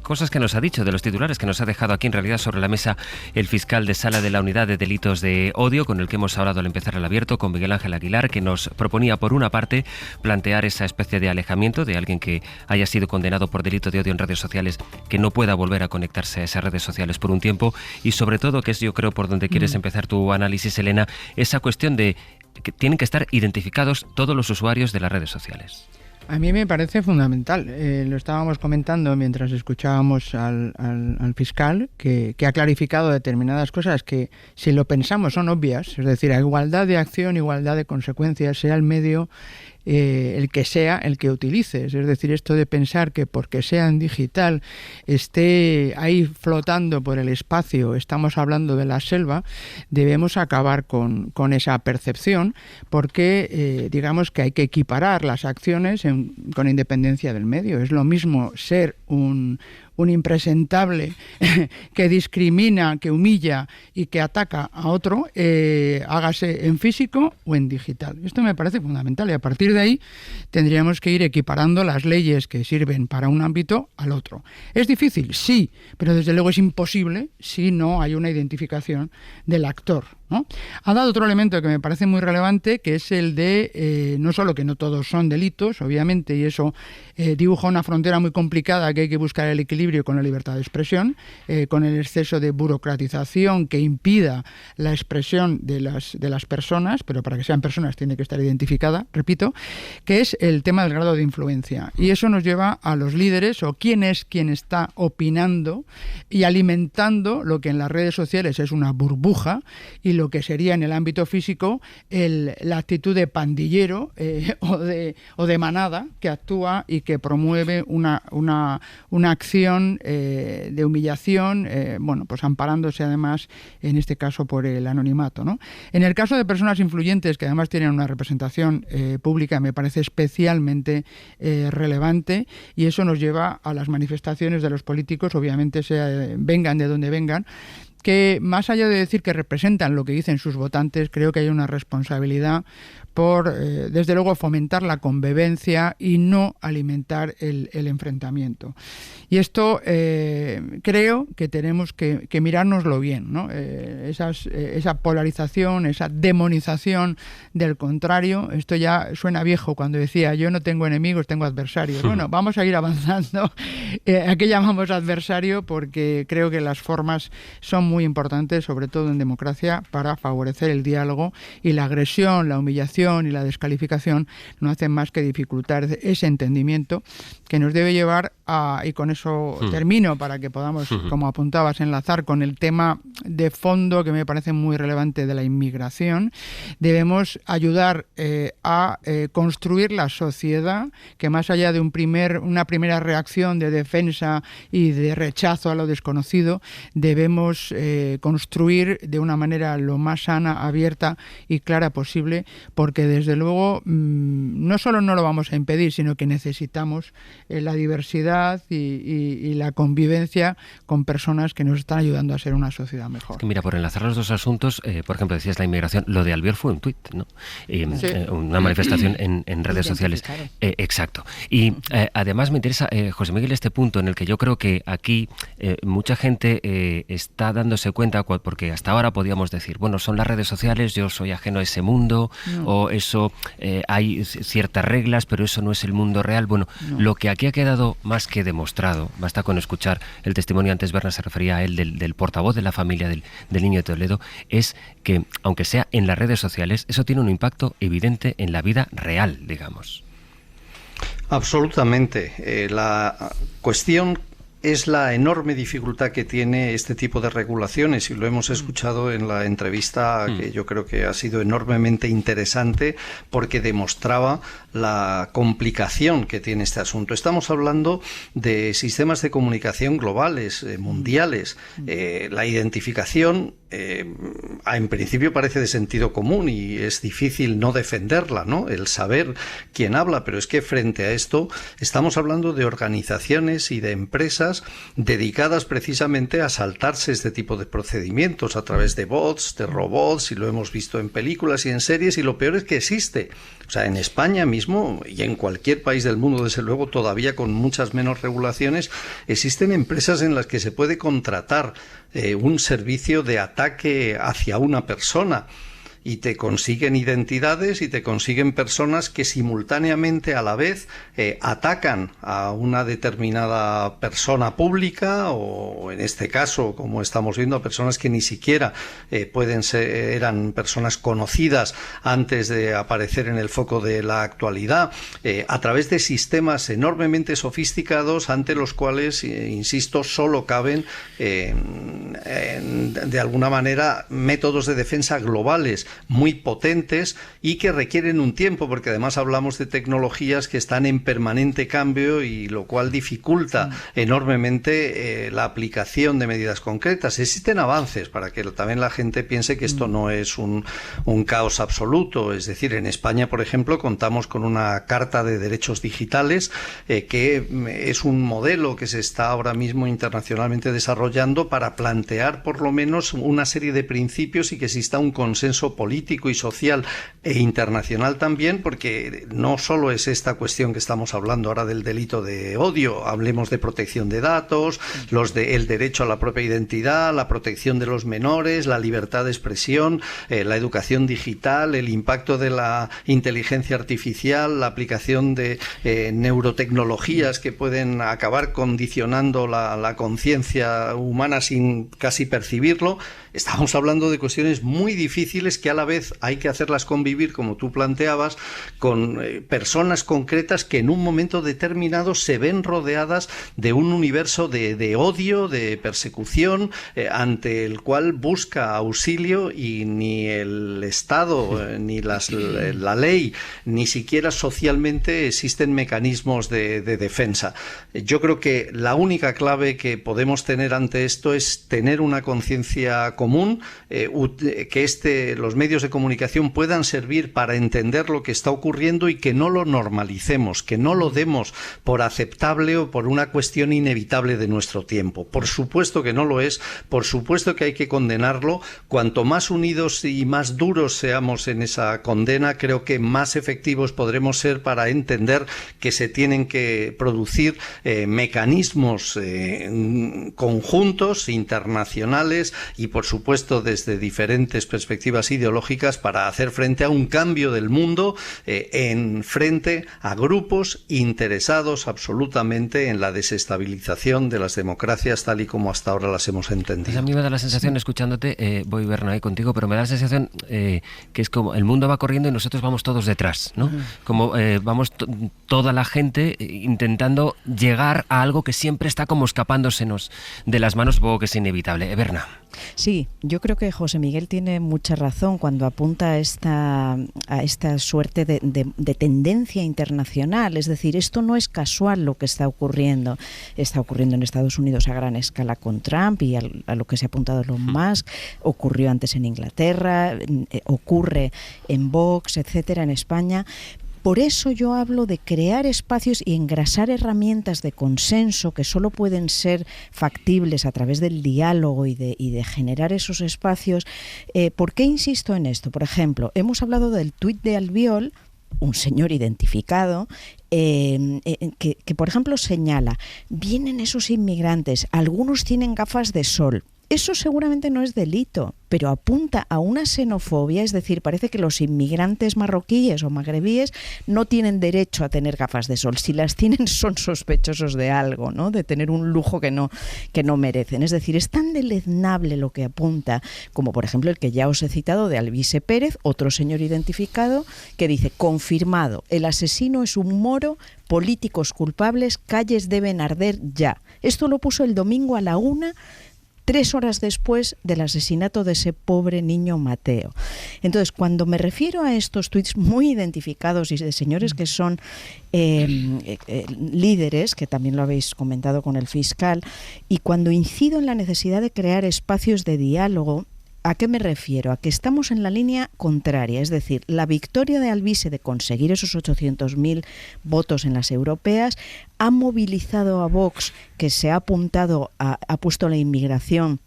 cosas que nos ha dicho, de los titulares que nos ha dejado aquí en realidad sobre la mesa el fiscal de sala de la Unidad de Delitos de Odio, con el que hemos hablado al empezar el abierto, con Miguel Ángel Aguilar, que nos proponía, por una parte, plantear esa especie de alejamiento de alguien que haya sido condenado por delito de odio en redes sociales, que no pueda volver a conectarse a esas redes sociales por un tiempo, y sobre todo, que es yo creo por donde quieres empezar tu análisis, Elena, esa cuestión de que tienen que estar identificados todos los usuarios de las redes sociales. A mí me parece fundamental. Lo estábamos comentando mientras escuchábamos al fiscal, que ha clarificado determinadas cosas que, si lo pensamos, son obvias. Es decir, a igualdad de acción, igualdad de consecuencias, sea el medio el que sea el que utilices. Es decir, esto de pensar que porque sea en digital esté ahí flotando por el espacio, estamos hablando de la selva, debemos acabar con esa percepción, porque digamos que hay que equiparar las acciones con independencia del medio. Es lo mismo ser un impresentable que discrimina, que humilla y que ataca a otro, hágase en físico o en digital. Esto me parece fundamental, y a partir de ahí tendríamos que ir equiparando las leyes que sirven para un ámbito al otro. ¿Es difícil? Sí, pero desde luego es imposible si no hay una identificación del actor. ¿no? Ha dado otro elemento que me parece muy relevante, que es el de no solo que no todos son delitos, obviamente, y eso dibuja una frontera muy complicada que hay que buscar el equilibrio con la libertad de expresión, con el exceso de burocratización que impida la expresión de las personas, pero para que sean personas tiene que estar identificada, repito, que es el tema del grado de influencia. Y eso nos lleva a los líderes, o quién es quien está opinando y alimentando lo que en las redes sociales es una burbuja, y lo que sería en el ámbito físico la actitud de pandillero o de manada que actúa y que promueve una acción de humillación, pues amparándose además en este caso por el anonimato, ¿no? En el caso de personas influyentes que además tienen una representación pública, me parece especialmente relevante, y eso nos lleva a las manifestaciones de los políticos, obviamente vengan de donde vengan, que más allá de decir que representan lo que dicen sus votantes, creo que hay una responsabilidad por, desde luego, fomentar la convivencia y no alimentar el enfrentamiento. Y esto creo que tenemos que mirárnoslo bien, ¿no? Esa polarización, esa demonización del contrario, esto ya suena viejo cuando decía yo no tengo enemigos, tengo adversarios. Bueno, vamos a ir avanzando. ¿A qué llamamos adversario? Porque creo que las formas son muy importantes, sobre todo en democracia, para favorecer el diálogo, y la agresión, la humillación y la descalificación no hacen más que dificultar ese entendimiento que nos debe llevar a, y con eso termino para que podamos, como apuntabas, enlazar con el tema de fondo que me parece muy relevante de la inmigración. Debemos ayudar a construir la sociedad que, más allá de una primera reacción de defensa y de rechazo a lo desconocido, debemos construir de una manera lo más sana, abierta y clara posible, porque desde luego no solo no lo vamos a impedir, sino que necesitamos la diversidad y la convivencia con personas que nos están ayudando a ser una sociedad mejor. Es que mira, por enlazar los dos asuntos, por ejemplo, decías la inmigración, lo de Albiol fue un tuit, ¿no? Una manifestación en redes sociales. Exacto. Y además me interesa, José Miguel, este punto en el que yo creo que aquí mucha gente está dándose cuenta, porque hasta ahora podíamos decir, bueno, son las redes sociales, yo soy ajeno a ese mundo, o eso, hay ciertas reglas, pero eso no es el mundo real. Bueno, lo que aquí ha quedado más que demostrado, basta con escuchar el testimonio, antes Berna se refería a él, del portavoz de la familia del niño de Toledo, es que, aunque sea en las redes sociales, eso tiene un impacto evidente en la vida real, digamos. Absolutamente. La cuestión es la enorme dificultad que tiene este tipo de regulaciones, y lo hemos escuchado en la entrevista, que yo creo que ha sido enormemente interesante porque demostraba la complicación que tiene este asunto. Estamos hablando de sistemas de comunicación globales, mundiales. La identificación en principio parece de sentido común y es difícil no defenderla, ¿no? El saber quién habla, pero es que frente a esto estamos hablando de organizaciones y de empresas dedicadas precisamente a saltarse este tipo de procedimientos a través de bots, de robots, y lo hemos visto en películas y en series, y lo peor es que existe. O sea, en España mismo y en cualquier país del mundo, desde luego, todavía con muchas menos regulaciones, existen empresas en las que se puede contratar un servicio de ataque hacia una persona, y te consiguen identidades y te consiguen personas que simultáneamente, a la vez, atacan a una determinada persona pública, o en este caso, como estamos viendo, a personas que ni siquiera eran personas conocidas antes de aparecer en el foco de la actualidad, a través de sistemas enormemente sofisticados ante los cuales, insisto, solo caben de alguna manera métodos de defensa globales muy potentes y que requieren un tiempo, porque además hablamos de tecnologías que están en permanente cambio, y lo cual dificulta enormemente la aplicación de medidas concretas. Existen avances para que también la gente piense que esto no es un caos absoluto. Es decir, en España, por ejemplo, contamos con una Carta de Derechos Digitales que es un modelo que se está ahora mismo internacionalmente desarrollando para plantear por lo menos una serie de principios y que exista un consenso político y social e internacional también, porque no solo es esta cuestión que estamos hablando ahora del delito de odio, hablemos de protección de datos, el derecho a la propia identidad, la protección de los menores, la libertad de expresión, la educación digital, el impacto de la inteligencia artificial, la aplicación de neurotecnologías que pueden acabar condicionando la conciencia humana sin casi percibirlo. Estamos hablando de cuestiones muy difíciles que a la vez hay que hacerlas convivir, como tú planteabas, con personas concretas que en un momento determinado se ven rodeadas de un universo de odio, de persecución, ante el cual busca auxilio, y ni el Estado, ni la ley, ni siquiera socialmente existen mecanismos de defensa. Yo creo que la única clave que podemos tener ante esto es tener una conciencia común, que los medios de comunicación puedan servir para entender lo que está ocurriendo y que no lo normalicemos, que no lo demos por aceptable o por una cuestión inevitable de nuestro tiempo. Por supuesto que no lo es, por supuesto que hay que condenarlo. Cuanto más unidos y más duros seamos en esa condena, creo que más efectivos podremos ser para entender que se tienen que producir mecanismos conjuntos, internacionales y, por supuesto, desde diferentes perspectivas ideológicas para hacer frente a un cambio del mundo en frente a grupos interesados absolutamente en la desestabilización de las democracias tal y como hasta ahora las hemos entendido. Pues a mí me da la sensación, escuchándote, voy Bernabé contigo, pero me da la sensación que es como el mundo va corriendo y nosotros vamos todos detrás, ¿no? Como vamos toda la gente intentando llegar a algo que siempre está como escapándosenos de las manos, supongo que es inevitable. Berna. Sí, yo creo que José Miguel tiene mucha razón cuando apunta a esta suerte de tendencia internacional. Es decir, esto no es casual lo que está ocurriendo. Está ocurriendo en Estados Unidos a gran escala con Trump y a lo que se ha apuntado Elon Musk. Ocurrió antes en Inglaterra, ocurre en Vox, etcétera, en España. Por eso yo hablo de crear espacios y engrasar herramientas de consenso que solo pueden ser factibles a través del diálogo y de generar esos espacios. ¿Por qué insisto en esto? Por ejemplo, hemos hablado del tuit de Albiol, un señor identificado, que por ejemplo señala, vienen esos inmigrantes, algunos tienen gafas de sol. Eso seguramente no es delito, pero apunta a una xenofobia, es decir, parece que los inmigrantes marroquíes o magrebíes no tienen derecho a tener gafas de sol. Si las tienen son sospechosos de algo, ¿no? De tener un lujo que no merecen. Es decir, es tan deleznable lo que apunta, como por ejemplo el que ya os he citado de Alvise Pérez, otro señor identificado, que dice, confirmado, el asesino es un moro, políticos culpables, calles deben arder ya. Esto lo puso el domingo a la 1:00, 3 horas después del asesinato de ese pobre niño Mateo. Entonces, cuando me refiero a estos tuits muy identificados y de señores que son líderes, que también lo habéis comentado con el fiscal, y cuando incido en la necesidad de crear espacios de diálogo, ¿a qué me refiero? A que estamos en la línea contraria, es decir, la victoria de Alvise de conseguir esos 800.000 votos en las europeas ha movilizado a Vox, que se ha apuntado, ha puesto la inmigración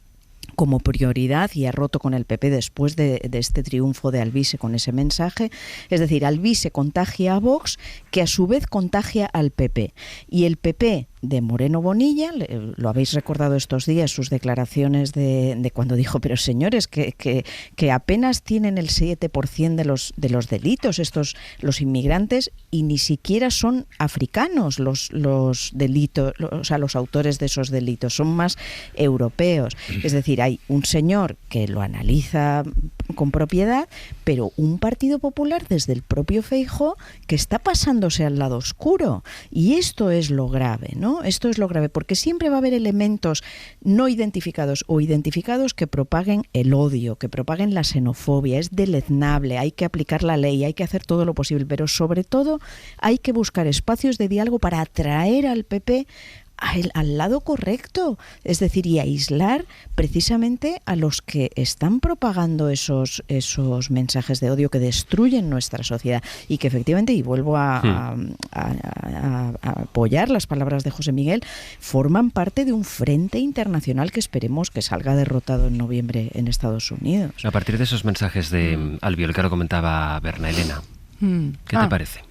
como prioridad y ha roto con el PP después de este triunfo de Alvise con ese mensaje. Es decir, Alvise contagia a Vox, que a su vez contagia al PP. Y el PP de Moreno Bonilla, lo habéis recordado estos días, sus declaraciones de cuando dijo, pero señores, que apenas tienen el 7% de los delitos los inmigrantes, y ni siquiera son africanos los delitos, o sea, los autores de esos delitos, son más europeos. Es decir, hay un señor que lo analiza con propiedad, pero un Partido Popular desde el propio Feijóo que está pasándose al lado oscuro, y esto es lo grave, ¿no? Esto es lo grave, porque siempre va a haber elementos no identificados o identificados que propaguen el odio, que propaguen la xenofobia. Es deleznable, hay que aplicar la ley, hay que hacer todo lo posible, pero sobre todo hay que buscar espacios de diálogo para atraer al PP al lado correcto, es decir, y aislar precisamente a los que están propagando esos mensajes de odio que destruyen nuestra sociedad y que efectivamente, y vuelvo a apoyar las palabras de José Miguel, forman parte de un frente internacional que esperemos que salga derrotado en noviembre en Estados Unidos. A partir de esos mensajes de Albiol, que ahora comentaba Berna, Elena, ¿qué te parece?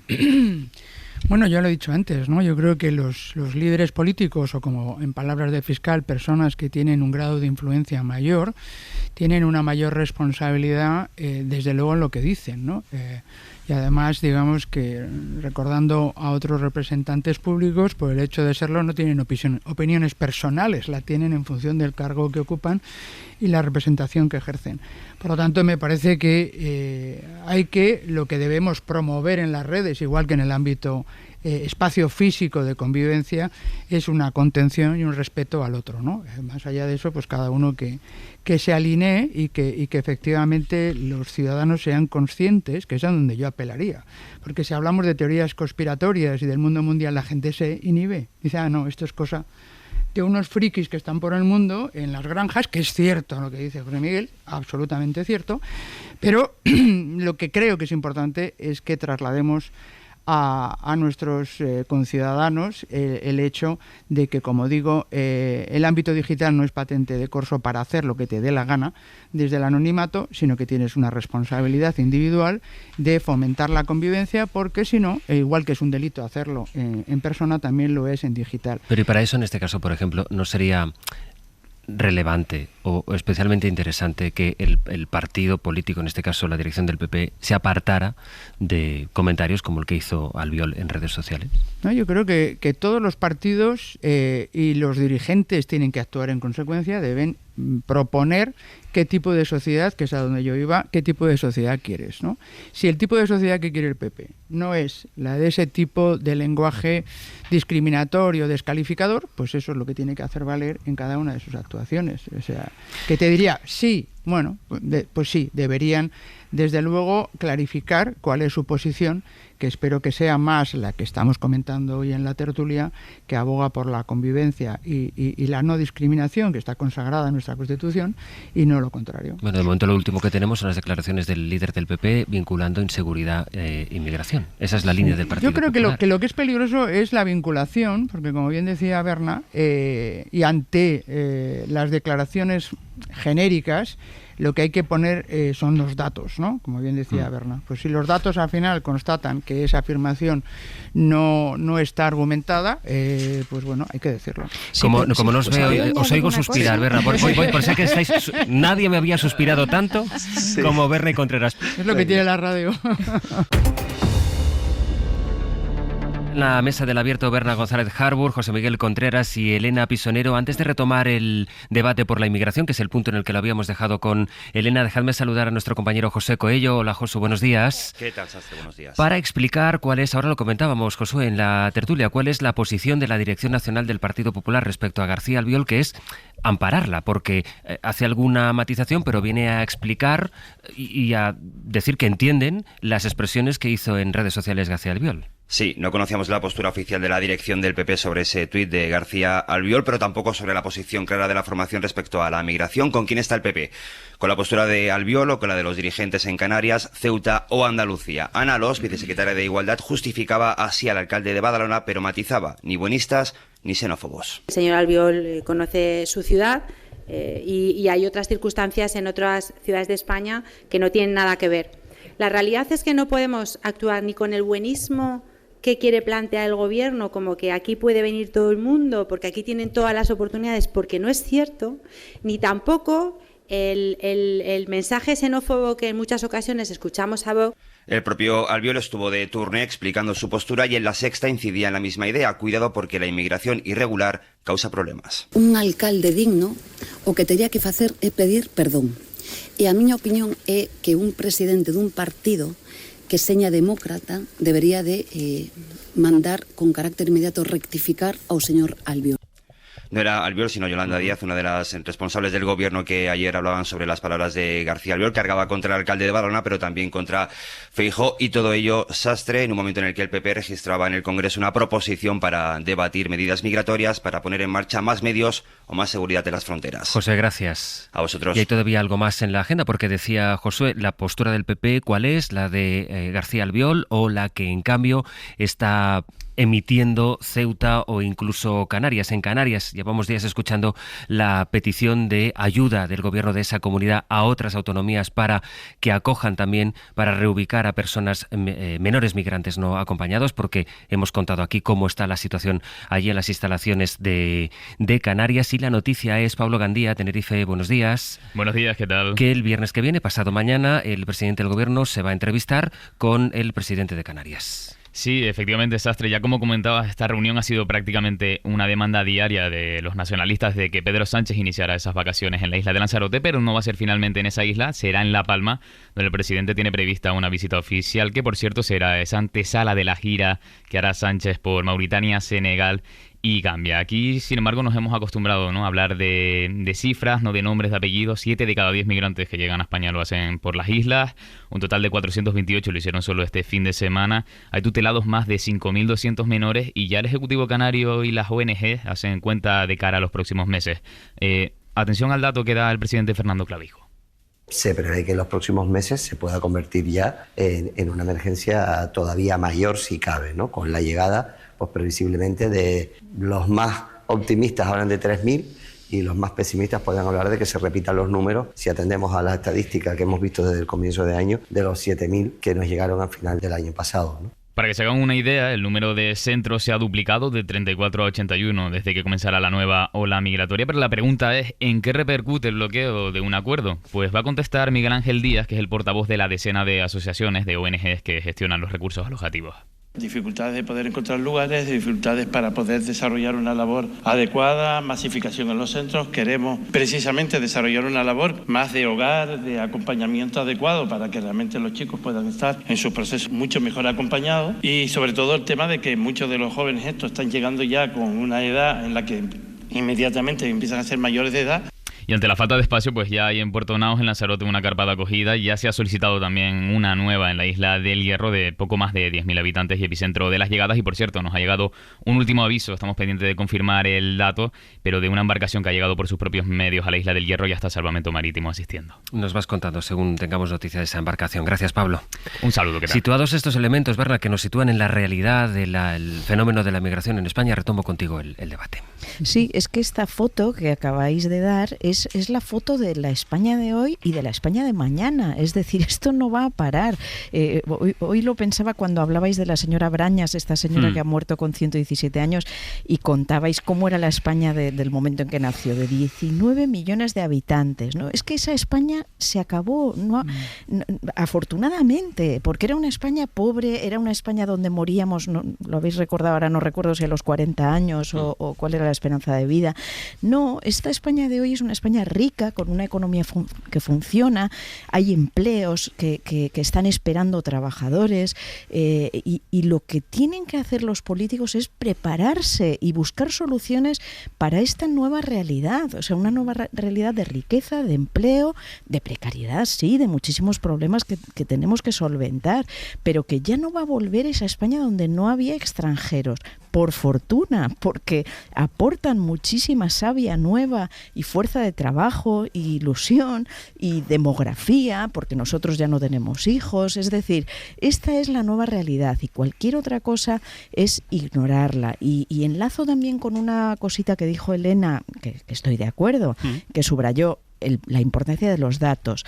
Bueno, ya lo he dicho antes, ¿no? Yo creo que los líderes políticos, o como en palabras de Fiscal, personas que tienen un grado de influencia mayor, tienen una mayor responsabilidad, desde luego, en lo que dicen, ¿no? Y además, digamos que, recordando a otros representantes públicos, por el hecho de serlo, no tienen opiniones personales, la tienen en función del cargo que ocupan y la representación que ejercen. Por lo tanto, me parece que lo que debemos promover en las redes, igual que en el ámbito espacio físico de convivencia, es una contención y un respeto al otro, ¿no? Más allá de eso, pues cada uno que se alinee y que efectivamente los ciudadanos sean conscientes, que es a donde yo apelaría. Porque si hablamos de teorías conspiratorias y del mundo mundial, la gente se inhibe. Dice, no, esto es cosa de unos frikis que están por el mundo en las granjas, que es cierto lo que dice José Miguel, absolutamente cierto, pero lo que creo que es importante es que traslademos a nuestros conciudadanos el hecho de que, como digo, el ámbito digital no es patente de corso para hacer lo que te dé la gana desde el anonimato, sino que tienes una responsabilidad individual de fomentar la convivencia, porque si no, igual que es un delito hacerlo en persona, también lo es en digital. Pero y para eso, en este caso, por ejemplo, ¿no sería relevante o especialmente interesante que el partido político, en este caso la dirección del PP, se apartara de comentarios como el que hizo Albiol en redes sociales? No, yo creo que todos los partidos y los dirigentes tienen que actuar en consecuencia, deben proponer qué tipo de sociedad, que es a donde yo iba, qué tipo de sociedad quieres, ¿no? Si el tipo de sociedad que quiere el PP no es la de ese tipo de lenguaje discriminatorio, descalificador, pues eso es lo que tiene que hacer valer en cada una de sus actuaciones. O sea, que te diría, sí, bueno, pues sí, deberían desde luego clarificar cuál es su posición, que espero que sea más la que estamos comentando hoy en la tertulia, que aboga por la convivencia y la no discriminación, que está consagrada en nuestra Constitución, y no lo contrario. Bueno, de momento lo último que tenemos son las declaraciones del líder del PP vinculando inseguridad e inmigración. Esa es la línea del Partido Popular. Yo creo que lo que es peligroso es la vinculación, porque como bien decía Berna, y ante las declaraciones genéricas, lo que hay que poner son los datos, ¿no? Como bien decía Berna. Pues si los datos al final constatan que esa afirmación no está argumentada, pues bueno, hay que decirlo. Sí, como no os veo, os oigo suspirar, Berna. Por ser que estáis, nadie me había suspirado tanto como Berna y Contreras. Es lo que tiene la radio. En la mesa del abierto, Berna González Harbour, José Miguel Contreras y Elena Pisonero. Antes de retomar el debate por la inmigración, que es el punto en el que lo habíamos dejado con Elena, dejadme saludar a nuestro compañero José Coello. Hola, Josu, buenos días. ¿Qué tal, Sastre? Buenos días. Para explicar cuál es, ahora lo comentábamos, Josué, en la tertulia, cuál es la posición de la Dirección Nacional del Partido Popular respecto a García Albiol, que es ampararla, porque hace alguna matización, pero viene a explicar y a decir que entienden las expresiones que hizo en redes sociales García Albiol. Sí, no conocíamos la postura oficial de la dirección del PP sobre ese tuit de García Albiol, pero tampoco sobre la posición clara de la formación respecto a la migración. ¿Con quién está el PP? ¿Con la postura de Albiol o con la de los dirigentes en Canarias, Ceuta o Andalucía? Ana Alós, vicesecretaria de Igualdad, justificaba así al alcalde de Badalona, pero matizaba: ni buenistas ni xenófobos. El señor Albiol conoce su ciudad y hay otras circunstancias en otras ciudades de España que no tienen nada que ver. La realidad es que no podemos actuar ni con el buenismo que quiere plantear el gobierno, como que aquí puede venir todo el mundo, porque aquí tienen todas las oportunidades, porque no es cierto, ni tampoco el mensaje xenófobo que en muchas ocasiones escuchamos a Vox. El propio Albiol estuvo de turné explicando su postura y en La Sexta incidía en la misma idea: cuidado porque la inmigración irregular causa problemas. Un alcalde digno o que tería que facer é pedir perdón. E a miña opinión é que un presidente dun partido que seña demócrata debería de mandar con carácter inmediato rectificar ao señor Albiol. No era Albiol, sino Yolanda Díaz, una de las responsables del gobierno que ayer hablaban sobre las palabras de García Albiol, cargaba contra el alcalde de Badalona, pero también contra Feijóo, y todo ello sastre en un momento en el que el PP registraba en el Congreso una proposición para debatir medidas migratorias, para poner en marcha más medios o más seguridad en las fronteras. José, gracias. A vosotros. Y hay todavía algo más en la agenda, porque decía Josué, la postura del PP, ¿cuál es? ¿La de García Albiol o la que en cambio está emitiendo Ceuta o incluso Canarias? En Canarias llevamos días escuchando la petición de ayuda del gobierno de esa comunidad a otras autonomías para que acojan también, para reubicar a personas menores migrantes no acompañados, porque hemos contado aquí cómo está la situación allí en las instalaciones de Canarias. Y la noticia es, Pablo Gandía, Tenerife, buenos días. Buenos días, ¿qué tal? Que el viernes que viene, pasado mañana, el presidente del gobierno se va a entrevistar con el presidente de Canarias. Sí, efectivamente, Sastre. Ya como comentabas, esta reunión ha sido prácticamente una demanda diaria de los nacionalistas de que Pedro Sánchez iniciara esas vacaciones en la isla de Lanzarote, pero no va a ser finalmente en esa isla, será en La Palma, donde el presidente tiene prevista una visita oficial, que por cierto será esa antesala de la gira que hará Sánchez por Mauritania, Senegal y Gambia. Aquí, sin embargo, nos hemos acostumbrado, ¿no?, a hablar de cifras, no de nombres, de apellidos. 7 de cada 10 migrantes que llegan a España lo hacen por las islas. Un total de 428 lo hicieron solo este fin de semana. Hay tutelados más de 5.200 menores y ya el Ejecutivo Canario y las ONG hacen cuenta de cara a los próximos meses. Atención al dato que da el presidente Fernando Clavijo. Se prevé que en los próximos meses se pueda convertir ya en una emergencia todavía mayor si cabe, ¿no? Con la llegada, pues previsiblemente, de los más optimistas hablan de 3.000 y los más pesimistas pueden hablar de que se repitan los números si atendemos a la estadística que hemos visto desde el comienzo de año de los 7.000 que nos llegaron al final del año pasado, ¿no? Para que se hagan una idea, el número de centros se ha duplicado de 34 a 81 desde que comenzara la nueva ola migratoria, pero la pregunta es, ¿en qué repercute el bloqueo de un acuerdo? Pues va a contestar Miguel Ángel Díaz, que es el portavoz de la decena de asociaciones de ONGs que gestionan los recursos alojativos. Dificultades de poder encontrar lugares, dificultades para poder desarrollar una labor adecuada, masificación en los centros. Queremos precisamente desarrollar una labor más de hogar, de acompañamiento adecuado para que realmente los chicos puedan estar en sus procesos mucho mejor acompañados, y sobre todo el tema de que muchos de los jóvenes estos están llegando ya con una edad en la que inmediatamente empiezan a ser mayores de edad. Y ante la falta de espacio, pues ya hay en Puerto Naos, en Lanzarote, una carpa de acogida, y ya se ha solicitado también una nueva en la isla del Hierro de poco más de 10.000 habitantes y epicentro de las llegadas. Y por cierto, nos ha llegado un último aviso, estamos pendientes de confirmar el dato, pero de una embarcación que ha llegado por sus propios medios a la isla del Hierro y hasta Salvamento Marítimo asistiendo. Nos vas contando según tengamos noticias de esa embarcación. Gracias, Pablo. Un saludo, ¿qué tal? Situados estos elementos, Berna, que nos sitúan en la realidad del fenómeno de la migración en España, retomo contigo el debate. Sí, es que esta foto que acabáis de dar es la foto de la España de hoy y de la España de mañana. Es decir, esto no va a parar. Hoy lo pensaba cuando hablabais de la señora Brañas, esta señora que ha muerto con 117 años, y contabais cómo era la España del momento en que nació, de 19 millones de habitantes, ¿no? Es que esa España se acabó, afortunadamente, porque era una España pobre, era una España donde moríamos, no, lo habéis recordado, ahora no recuerdo si a los 40 años o cuál era la esperanza de vida. No, esta España de hoy es una España rica, con una economía que funciona, hay empleos que están esperando trabajadores, y lo que tienen que hacer los políticos es prepararse y buscar soluciones para esta nueva realidad, o sea, una nueva realidad de riqueza, de empleo, de precariedad, sí, de muchísimos problemas que tenemos que solventar, pero que ya no va a volver esa España donde no había extranjeros, por fortuna, porque aportan muchísima savia nueva y fuerza de trabajo y ilusión y demografía, porque nosotros ya no tenemos hijos. Es decir, esta es la nueva realidad y cualquier otra cosa es ignorarla. Y enlazo también con una cosita que dijo Elena, que estoy de acuerdo, que subrayó la importancia de los datos,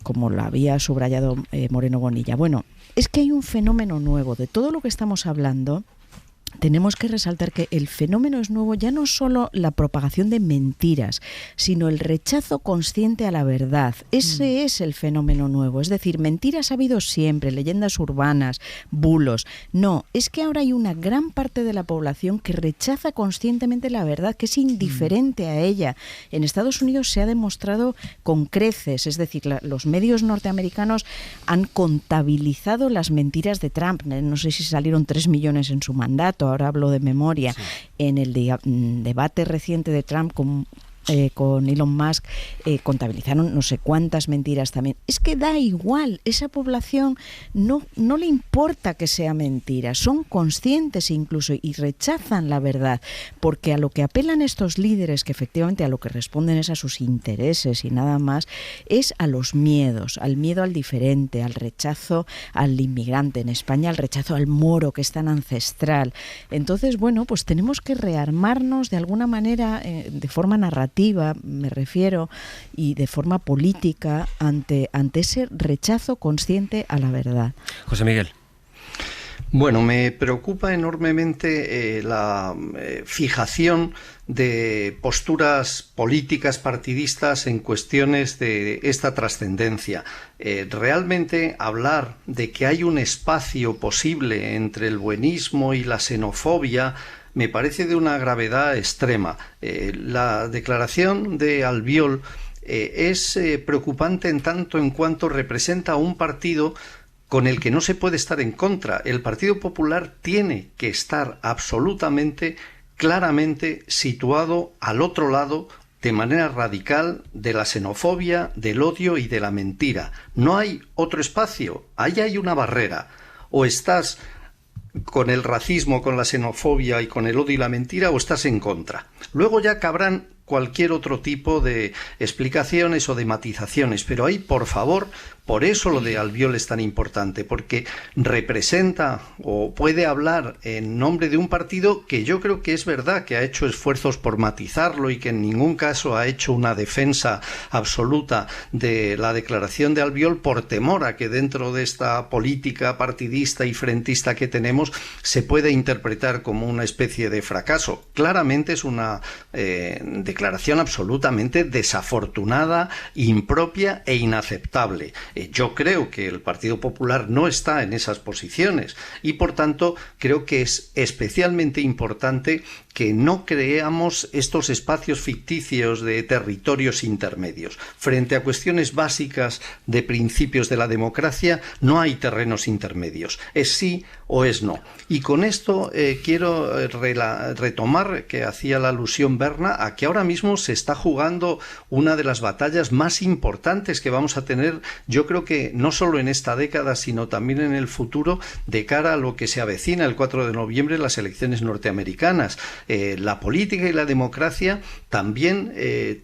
como lo había subrayado Moreno Bonilla. Bueno, es que hay un fenómeno nuevo. De todo lo que estamos hablando, tenemos que resaltar que el fenómeno es nuevo, ya no solo la propagación de mentiras, sino el rechazo consciente a la verdad. Ese es el fenómeno nuevo. Es decir, mentiras ha habido siempre, leyendas urbanas, bulos. No, es que ahora hay una gran parte de la población que rechaza conscientemente la verdad, que es indiferente a ella. En Estados Unidos se ha demostrado con creces, es decir, los medios norteamericanos han contabilizado las mentiras de Trump. No sé si salieron 3 millones en su mandato. cierto, ahora hablo de memoria, en el debate reciente de Trump con Elon Musk, contabilizaron no sé cuántas mentiras también. Es que da igual, esa población no le importa que sea mentira, son conscientes incluso y rechazan la verdad, porque a lo que apelan estos líderes, que efectivamente a lo que responden es a sus intereses y nada más, es a los miedos, al miedo al diferente, al rechazo al inmigrante, en España al rechazo al moro, que es tan ancestral. Entonces, bueno, pues tenemos que rearmarnos de alguna manera, de forma narrativa, me refiero, y de forma política ante ese rechazo consciente a la verdad. José Miguel. Bueno, me preocupa enormemente la fijación de posturas políticas partidistas en cuestiones de esta trascendencia. Realmente hablar de que hay un espacio posible entre el buenismo y la xenofobia me parece de una gravedad extrema. La declaración de Albiol es preocupante en tanto en cuanto representa a un partido con el que no se puede estar en contra. El Partido Popular tiene que estar absolutamente, claramente situado al otro lado, de manera radical, de la xenofobia, del odio y de la mentira. No hay otro espacio, ahí hay una barrera. O estás con el racismo, con la xenofobia y con el odio y la mentira, o estás en contra. Luego ya cabrán cualquier otro tipo de explicaciones o de matizaciones, pero ahí, por favor, por eso lo de Albiol es tan importante, porque representa o puede hablar en nombre de un partido que yo creo que es verdad que ha hecho esfuerzos por matizarlo y que en ningún caso ha hecho una defensa absoluta de la declaración de Albiol por temor a que dentro de esta política partidista y frentista que tenemos se pueda interpretar como una especie de fracaso. Claramente es una declaración absolutamente desafortunada, impropia e inaceptable. Yo creo que el Partido Popular no está en esas posiciones y, por tanto, creo que es especialmente importante que no creamos estos espacios ficticios de territorios intermedios. Frente a cuestiones básicas de principios de la democracia, no hay terrenos intermedios. Es sí o es no. Y con esto quiero retomar que hacía la alusión Berna a que ahora mismo se está jugando una de las batallas más importantes que vamos a tener, yo creo que no solo en esta década, sino también en el futuro, de cara a lo que se avecina el 4 de noviembre, las elecciones norteamericanas. La política y la democracia también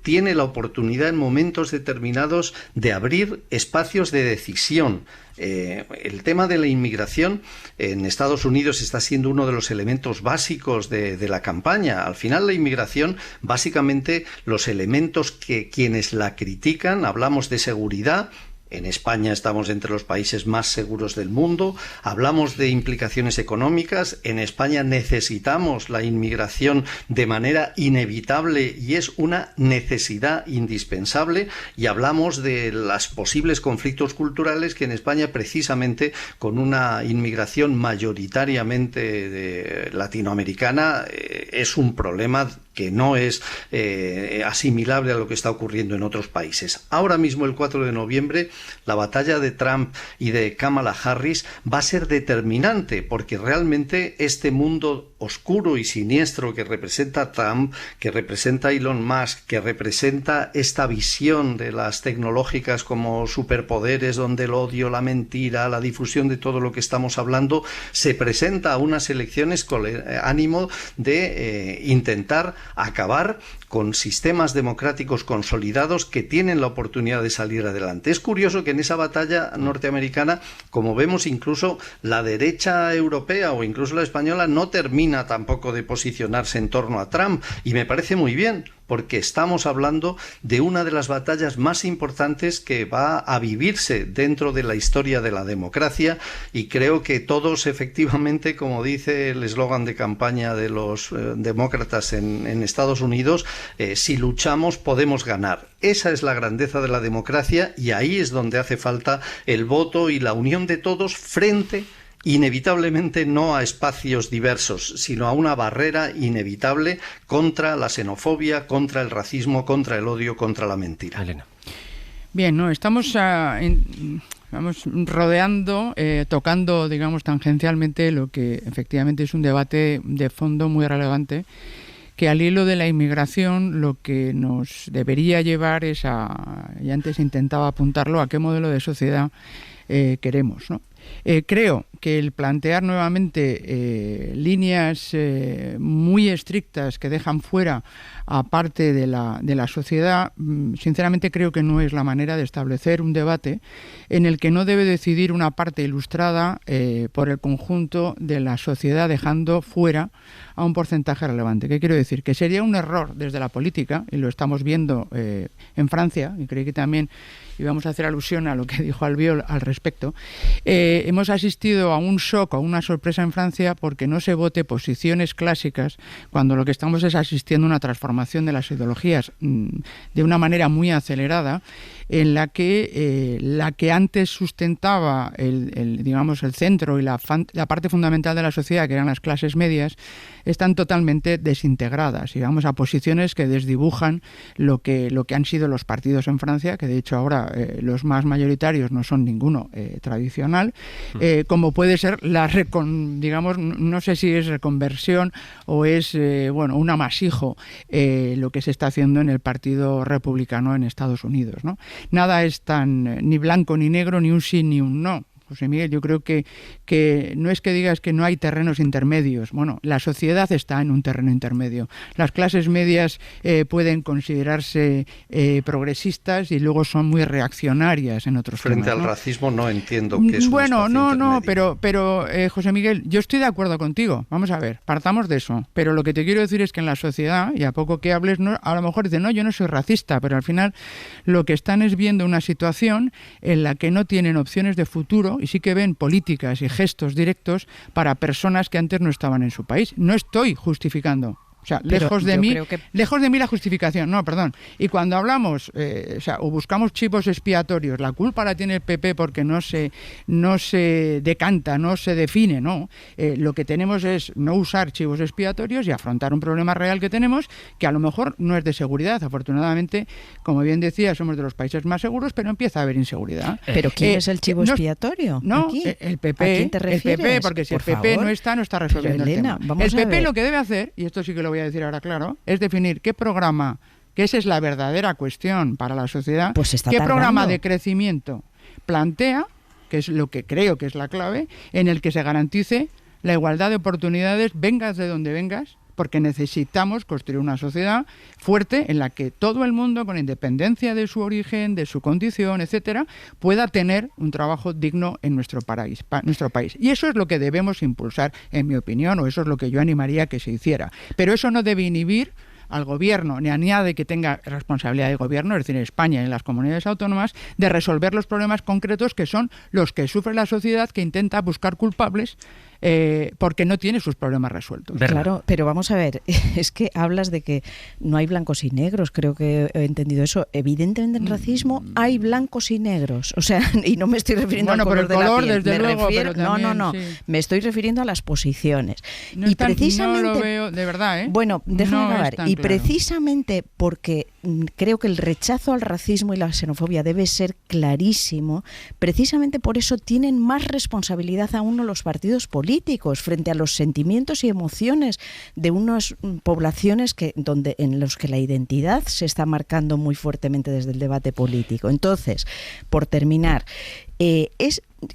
tiene la oportunidad en momentos determinados de abrir espacios de decisión. El tema de la inmigración en Estados Unidos está siendo uno de los elementos básicos de la campaña. Al final, la inmigración, básicamente los elementos que quienes la critican, hablamos de seguridad. En España estamos entre los países más seguros del mundo. Hablamos de implicaciones económicas. En España necesitamos la inmigración de manera inevitable y es una necesidad indispensable. Y hablamos de los posibles conflictos culturales que en España, precisamente con una inmigración mayoritariamente latinoamericana, es un problema que no es asimilable a lo que está ocurriendo en otros países. Ahora mismo, el 4 de noviembre, la batalla de Trump y de Kamala Harris va a ser determinante, porque realmente este mundo oscuro y siniestro que representa Trump, que representa Elon Musk, que representa esta visión de las tecnológicas como superpoderes, donde el odio, la mentira, la difusión de todo lo que estamos hablando, se presenta a unas elecciones con ánimo de intentar acabar con sistemas democráticos consolidados que tienen la oportunidad de salir adelante. Es curioso que en esa batalla norteamericana, como vemos, incluso la derecha europea o incluso la española no termina tampoco de posicionarse en torno a Trump, y me parece muy bien, porque estamos hablando de una de las batallas más importantes que va a vivirse dentro de la historia de la democracia, y creo que todos, efectivamente, como dice el eslogan de campaña de los demócratas en Estados Unidos, si luchamos podemos ganar. Esa es la grandeza de la democracia, y ahí es donde hace falta el voto y la unión de todos frente inevitablemente no a espacios diversos, sino a una barrera inevitable contra la xenofobia, contra el racismo, contra el odio, contra la mentira. Elena. Bien, no, estamos vamos rodeando, tocando, digamos, tangencialmente lo que efectivamente es un debate de fondo muy relevante, que al hilo de la inmigración lo que nos debería llevar es y antes intentaba apuntarlo, a qué modelo de sociedad queremos, ¿no? Creo que el plantear nuevamente líneas muy estrictas que dejan fuera a parte de la sociedad, sinceramente creo que no es la manera de establecer un debate en el que no debe decidir una parte ilustrada por el conjunto de la sociedad, dejando fuera a un porcentaje relevante. ¿Qué quiero decir? Que sería un error desde la política, y lo estamos viendo en Francia, y creo que también íbamos a hacer alusión a lo que dijo Albiol al respecto. Hemos asistido a un shock, a una sorpresa en Francia, porque no se vote posiciones clásicas, cuando lo que estamos es asistiendo a una transformación de las ideologías de una manera muy acelerada, en la que antes sustentaba digamos, el centro y la parte fundamental de la sociedad, que eran las clases medias, están totalmente desintegradas, y vamos a posiciones que desdibujan lo que han sido los partidos en Francia, que de hecho ahora los más mayoritarios no son ninguno tradicional, como puede ser digamos, no sé si es reconversión o es un amasijo lo que se está haciendo en el Partido Republicano en Estados Unidos, ¿no? Nada es tan ni blanco ni negro, ni un sí ni un no. José Miguel, yo creo que no es que digas que no hay terrenos intermedios. Bueno, la sociedad está en un terreno intermedio. Las clases medias pueden considerarse progresistas y luego son muy reaccionarias en otros temas, Frente al racismo no entiendo que es un espacio intermedio. pero José Miguel, yo estoy de acuerdo contigo. Vamos a ver, partamos de eso. Pero lo que te quiero decir es que en la sociedad, y a poco que hables, a lo mejor dicen, no, yo no soy racista, pero al final lo que están es viendo una situación en la que no tienen opciones de futuro, y sí que ven políticas y gestos directos para personas que antes no estaban en su país. No estoy justificando. O sea, lejos de mí la justificación, no, perdón. Y cuando hablamos, o buscamos chivos expiatorios, la culpa la tiene el PP porque no se decanta, no se define, ¿no? Lo que tenemos es no usar chivos expiatorios y afrontar un problema real que tenemos, que a lo mejor no es de seguridad. Afortunadamente, como bien decía, somos de los países más seguros, pero empieza a haber inseguridad. ¿Pero quién es el chivo expiatorio? No, aquí. El PP. ¿A quién te refieres? El PP, porque si el PP no está resolviendo el tema. El PP lo que debe hacer, y esto sí que lo voy a decir ahora claro, es definir qué programa, que esa es la verdadera cuestión para la sociedad, qué programa de crecimiento plantea, que es lo que creo que es la clave, en el que se garantice la igualdad de oportunidades, vengas de donde vengas, porque necesitamos construir una sociedad fuerte en la que todo el mundo, con independencia de su origen, de su condición, etcétera, pueda tener un trabajo digno en nuestro país. Y eso es lo que debemos impulsar, en mi opinión, o eso es lo que yo animaría que se hiciera. Pero eso no debe inhibir al gobierno, ni a nadie que tenga responsabilidad de gobierno, es decir, en España y en las comunidades autónomas, de resolver los problemas concretos que son los que sufre la sociedad, que intenta buscar culpables porque no tiene sus problemas resueltos. Claro, pero vamos a ver, es que hablas de que no hay blancos y negros, creo que he entendido eso. Evidentemente en racismo hay blancos y negros, o sea, y no me estoy refiriendo al color de la piel, desde luego, refiero, pero también, no, sí. Me estoy refiriendo a las posiciones. No y precisamente, no lo veo, de verdad, Bueno, déjame acabar. Y claro. Precisamente porque creo que el rechazo al racismo y la xenofobia debe ser clarísimo, precisamente por eso tienen más responsabilidad aún los partidos políticos frente a los sentimientos y emociones de unas poblaciones en los que la identidad se está marcando muy fuertemente desde el debate político. Entonces, por terminar,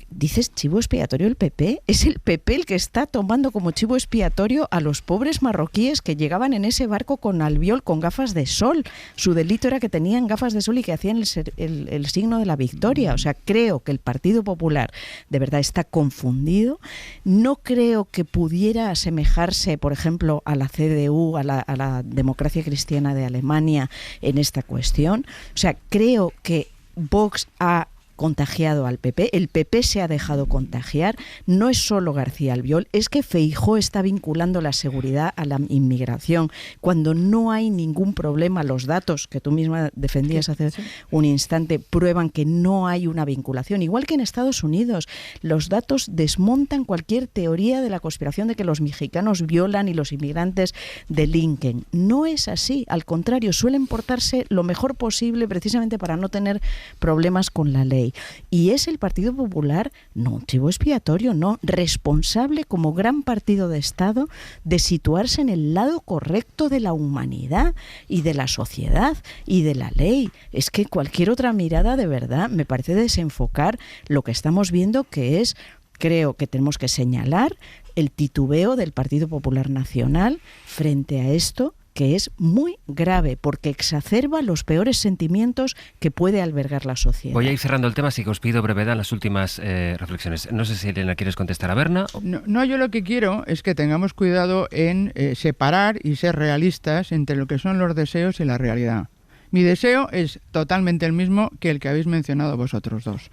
¿dices chivo expiatorio el PP? Es el PP el que está tomando como chivo expiatorio a los pobres marroquíes que llegaban en ese barco con Albiol con gafas de sol. Su delito era que tenían gafas de sol y que hacían el signo de la victoria. O sea, creo que el Partido Popular de verdad está confundido. No creo que pudiera asemejarse, por ejemplo, a la CDU, a la democracia cristiana de Alemania en esta cuestión. O sea, creo que Vox ha contagiado al PP, el PP se ha dejado contagiar, no es solo García Albiol, es que Feijóo está vinculando la seguridad a la inmigración, cuando no hay ningún problema. Los datos que tú misma defendías hace un instante prueban que no hay una vinculación, igual que en Estados Unidos. Los datos desmontan cualquier teoría de la conspiración de que los mexicanos violan y los inmigrantes delinquen. No es así, al contrario, suelen portarse lo mejor posible precisamente para no tener problemas con la ley. ley. Y es el Partido Popular, no un chivo expiatorio, no, responsable como gran partido de Estado de situarse en el lado correcto de la humanidad y de la sociedad y de la ley. Es que cualquier otra mirada de verdad me parece desenfocar lo que estamos viendo, que es, creo que tenemos que señalar el titubeo del Partido Popular Nacional frente a esto, que es muy grave, porque exacerba los peores sentimientos que puede albergar la sociedad. Voy a ir cerrando el tema, así que os pido brevedad en las últimas reflexiones. No sé si, Elena, quieres contestar a Berna. No, yo lo que quiero es que tengamos cuidado en separar y ser realistas entre lo que son los deseos y la realidad. Mi deseo es totalmente el mismo que el que habéis mencionado vosotros dos.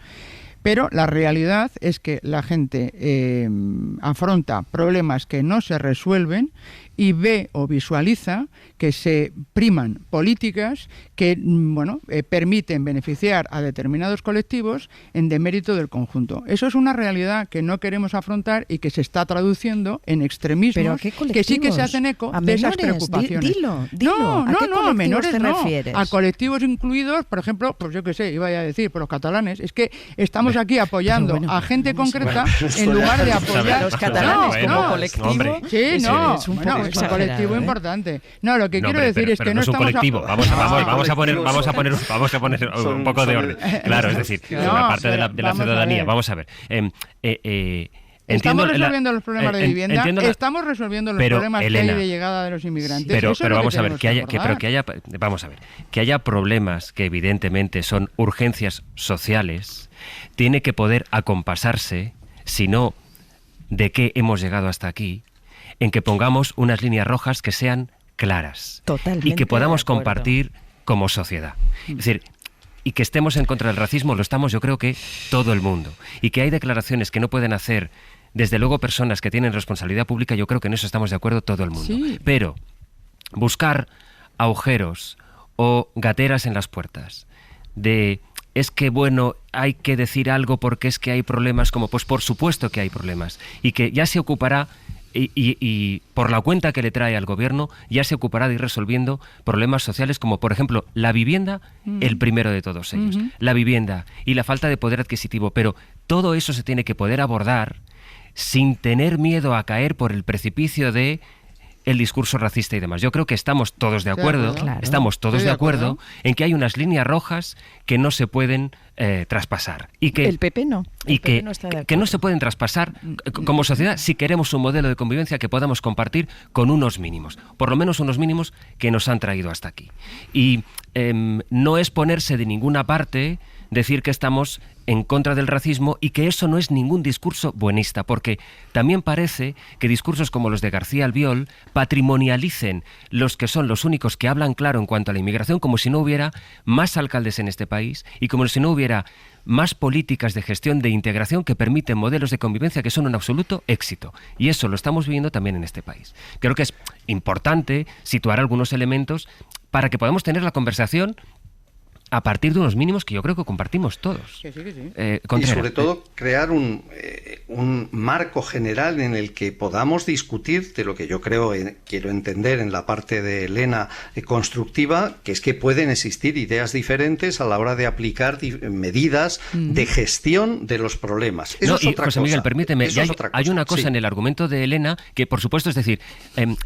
Pero la realidad es que la gente afronta problemas que no se resuelven y ve o visualiza que se priman políticas que permiten beneficiar a determinados colectivos en demérito del conjunto. Eso es una realidad que no queremos afrontar y que se está traduciendo en extremismos. ¿Pero a qué colectivos? Que sí que se hacen eco de esas preocupaciones. Dilo. A menores te no. refieres? A colectivos incluidos, por ejemplo, pues yo qué sé, iba a decir, por los catalanes. Es que estamos aquí apoyando a gente concreta en lugar de apoyar a los catalanes como colectivo. Sí, es un poco es un colectivo importante. No, lo que quiero decir es que no es un estamos colectivo. Vamos a poner un poco de orden. Claro, es decir, una parte de la ciudadanía. Vamos a ver. Estamos resolviendo los problemas de vivienda, estamos resolviendo los problemas que hay de llegada de los inmigrantes. Pero vamos a ver, que haya problemas que evidentemente son urgencias sociales, tiene que poder acompasarse, si no, de qué hemos llegado hasta aquí, en que pongamos unas líneas rojas que sean claras. Totalmente y que podamos compartir como sociedad. Es decir, y que estemos en contra del racismo, lo estamos yo creo que todo el mundo. Y que hay declaraciones que no pueden hacer, desde luego, personas que tienen responsabilidad pública, yo creo que en eso estamos de acuerdo todo el mundo. Sí. Pero buscar agujeros o gateras en las puertas de... Es que, bueno, hay que decir algo porque es que hay problemas, como pues por supuesto que hay problemas, y que ya se ocupará, y por la cuenta que le trae al gobierno, ya se ocupará de ir resolviendo problemas sociales como, por ejemplo, la vivienda, el primero de todos ellos. La vivienda y la falta de poder adquisitivo, pero todo eso se tiene que poder abordar sin tener miedo a caer por el precipicio de el discurso racista y demás. Yo creo que estamos todos de acuerdo, en que hay unas líneas rojas que no se pueden traspasar. Y que, el PP no. Que no se pueden traspasar como sociedad si queremos un modelo de convivencia que podamos compartir con unos mínimos. Por lo menos unos mínimos que nos han traído hasta aquí. Y no es ponerse de ninguna parte, decir que estamos en contra del racismo y que eso no es ningún discurso buenista, porque también parece que discursos como los de García Albiol patrimonialicen los que son los únicos que hablan claro en cuanto a la inmigración, como si no hubiera más alcaldes en este país y como si no hubiera más políticas de gestión de integración que permiten modelos de convivencia que son un absoluto éxito. Y eso lo estamos viviendo también en este país. Creo que es importante situar algunos elementos para que podamos tener la conversación a partir de unos mínimos que yo creo que compartimos todos. Que sí. Y sobre todo crear un marco general en el que podamos discutir de lo que yo quiero entender en la parte de Elena constructiva, que es que pueden existir ideas diferentes a la hora de aplicar medidas de gestión de los problemas. Eso es otra José cosa. Miguel, permíteme, hay una cosa en el argumento de Elena que, por supuesto, es decir,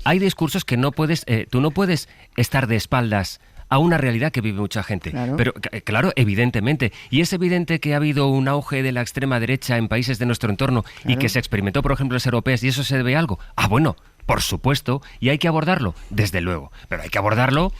hay discursos que no puedes, tú no puedes estar de espaldas a una realidad que vive mucha gente. Claro. Pero, claro, evidentemente. Y es evidente que ha habido un auge de la extrema derecha en países de nuestro entorno y que se experimentó, por ejemplo, en las europeas, y eso se debe a algo. Ah, bueno, por supuesto, y hay que abordarlo, desde luego. Pero hay que abordarlo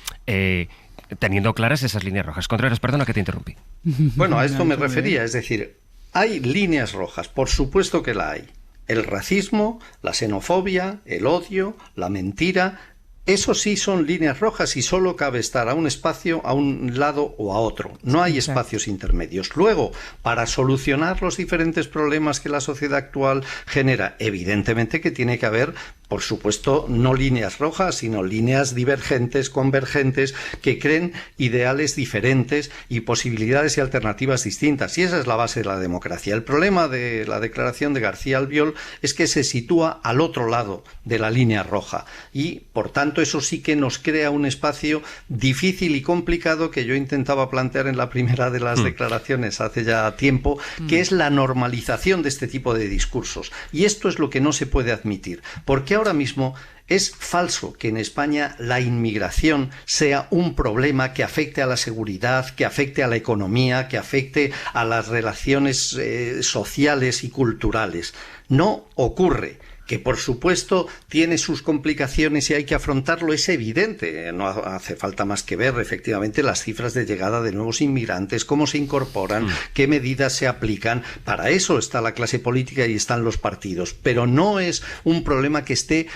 teniendo claras esas líneas rojas. Contreras, perdona que te interrumpí. Bueno, a esto me refería. Es decir, hay líneas rojas, por supuesto que la hay. El racismo, la xenofobia, el odio, la mentira... Eso sí son líneas rojas y solo cabe estar a un espacio, a un lado o a otro. No hay espacios intermedios. Luego, para solucionar los diferentes problemas que la sociedad actual genera, evidentemente que tiene que haber Por supuesto, no líneas rojas, sino líneas divergentes, convergentes, que creen ideales diferentes y posibilidades y alternativas distintas. Y esa es la base de la democracia. El problema de la declaración de García Albiol es que se sitúa al otro lado de la línea roja. Y, por tanto, eso sí que nos crea un espacio difícil y complicado que yo intentaba plantear en la primera de las declaraciones hace ya tiempo, que es la normalización de este tipo de discursos. Y esto es lo que no se puede admitir. Porque ahora mismo es falso que en España la inmigración sea un problema que afecte a la seguridad, que afecte a la economía, que afecte a las relaciones sociales y culturales. No ocurre. Que por supuesto tiene sus complicaciones y hay que afrontarlo, es evidente. No hace falta más que ver efectivamente las cifras de llegada de nuevos inmigrantes, cómo se incorporan, qué medidas se aplican. Para eso está la clase política y están los partidos. Pero no es un problema que esté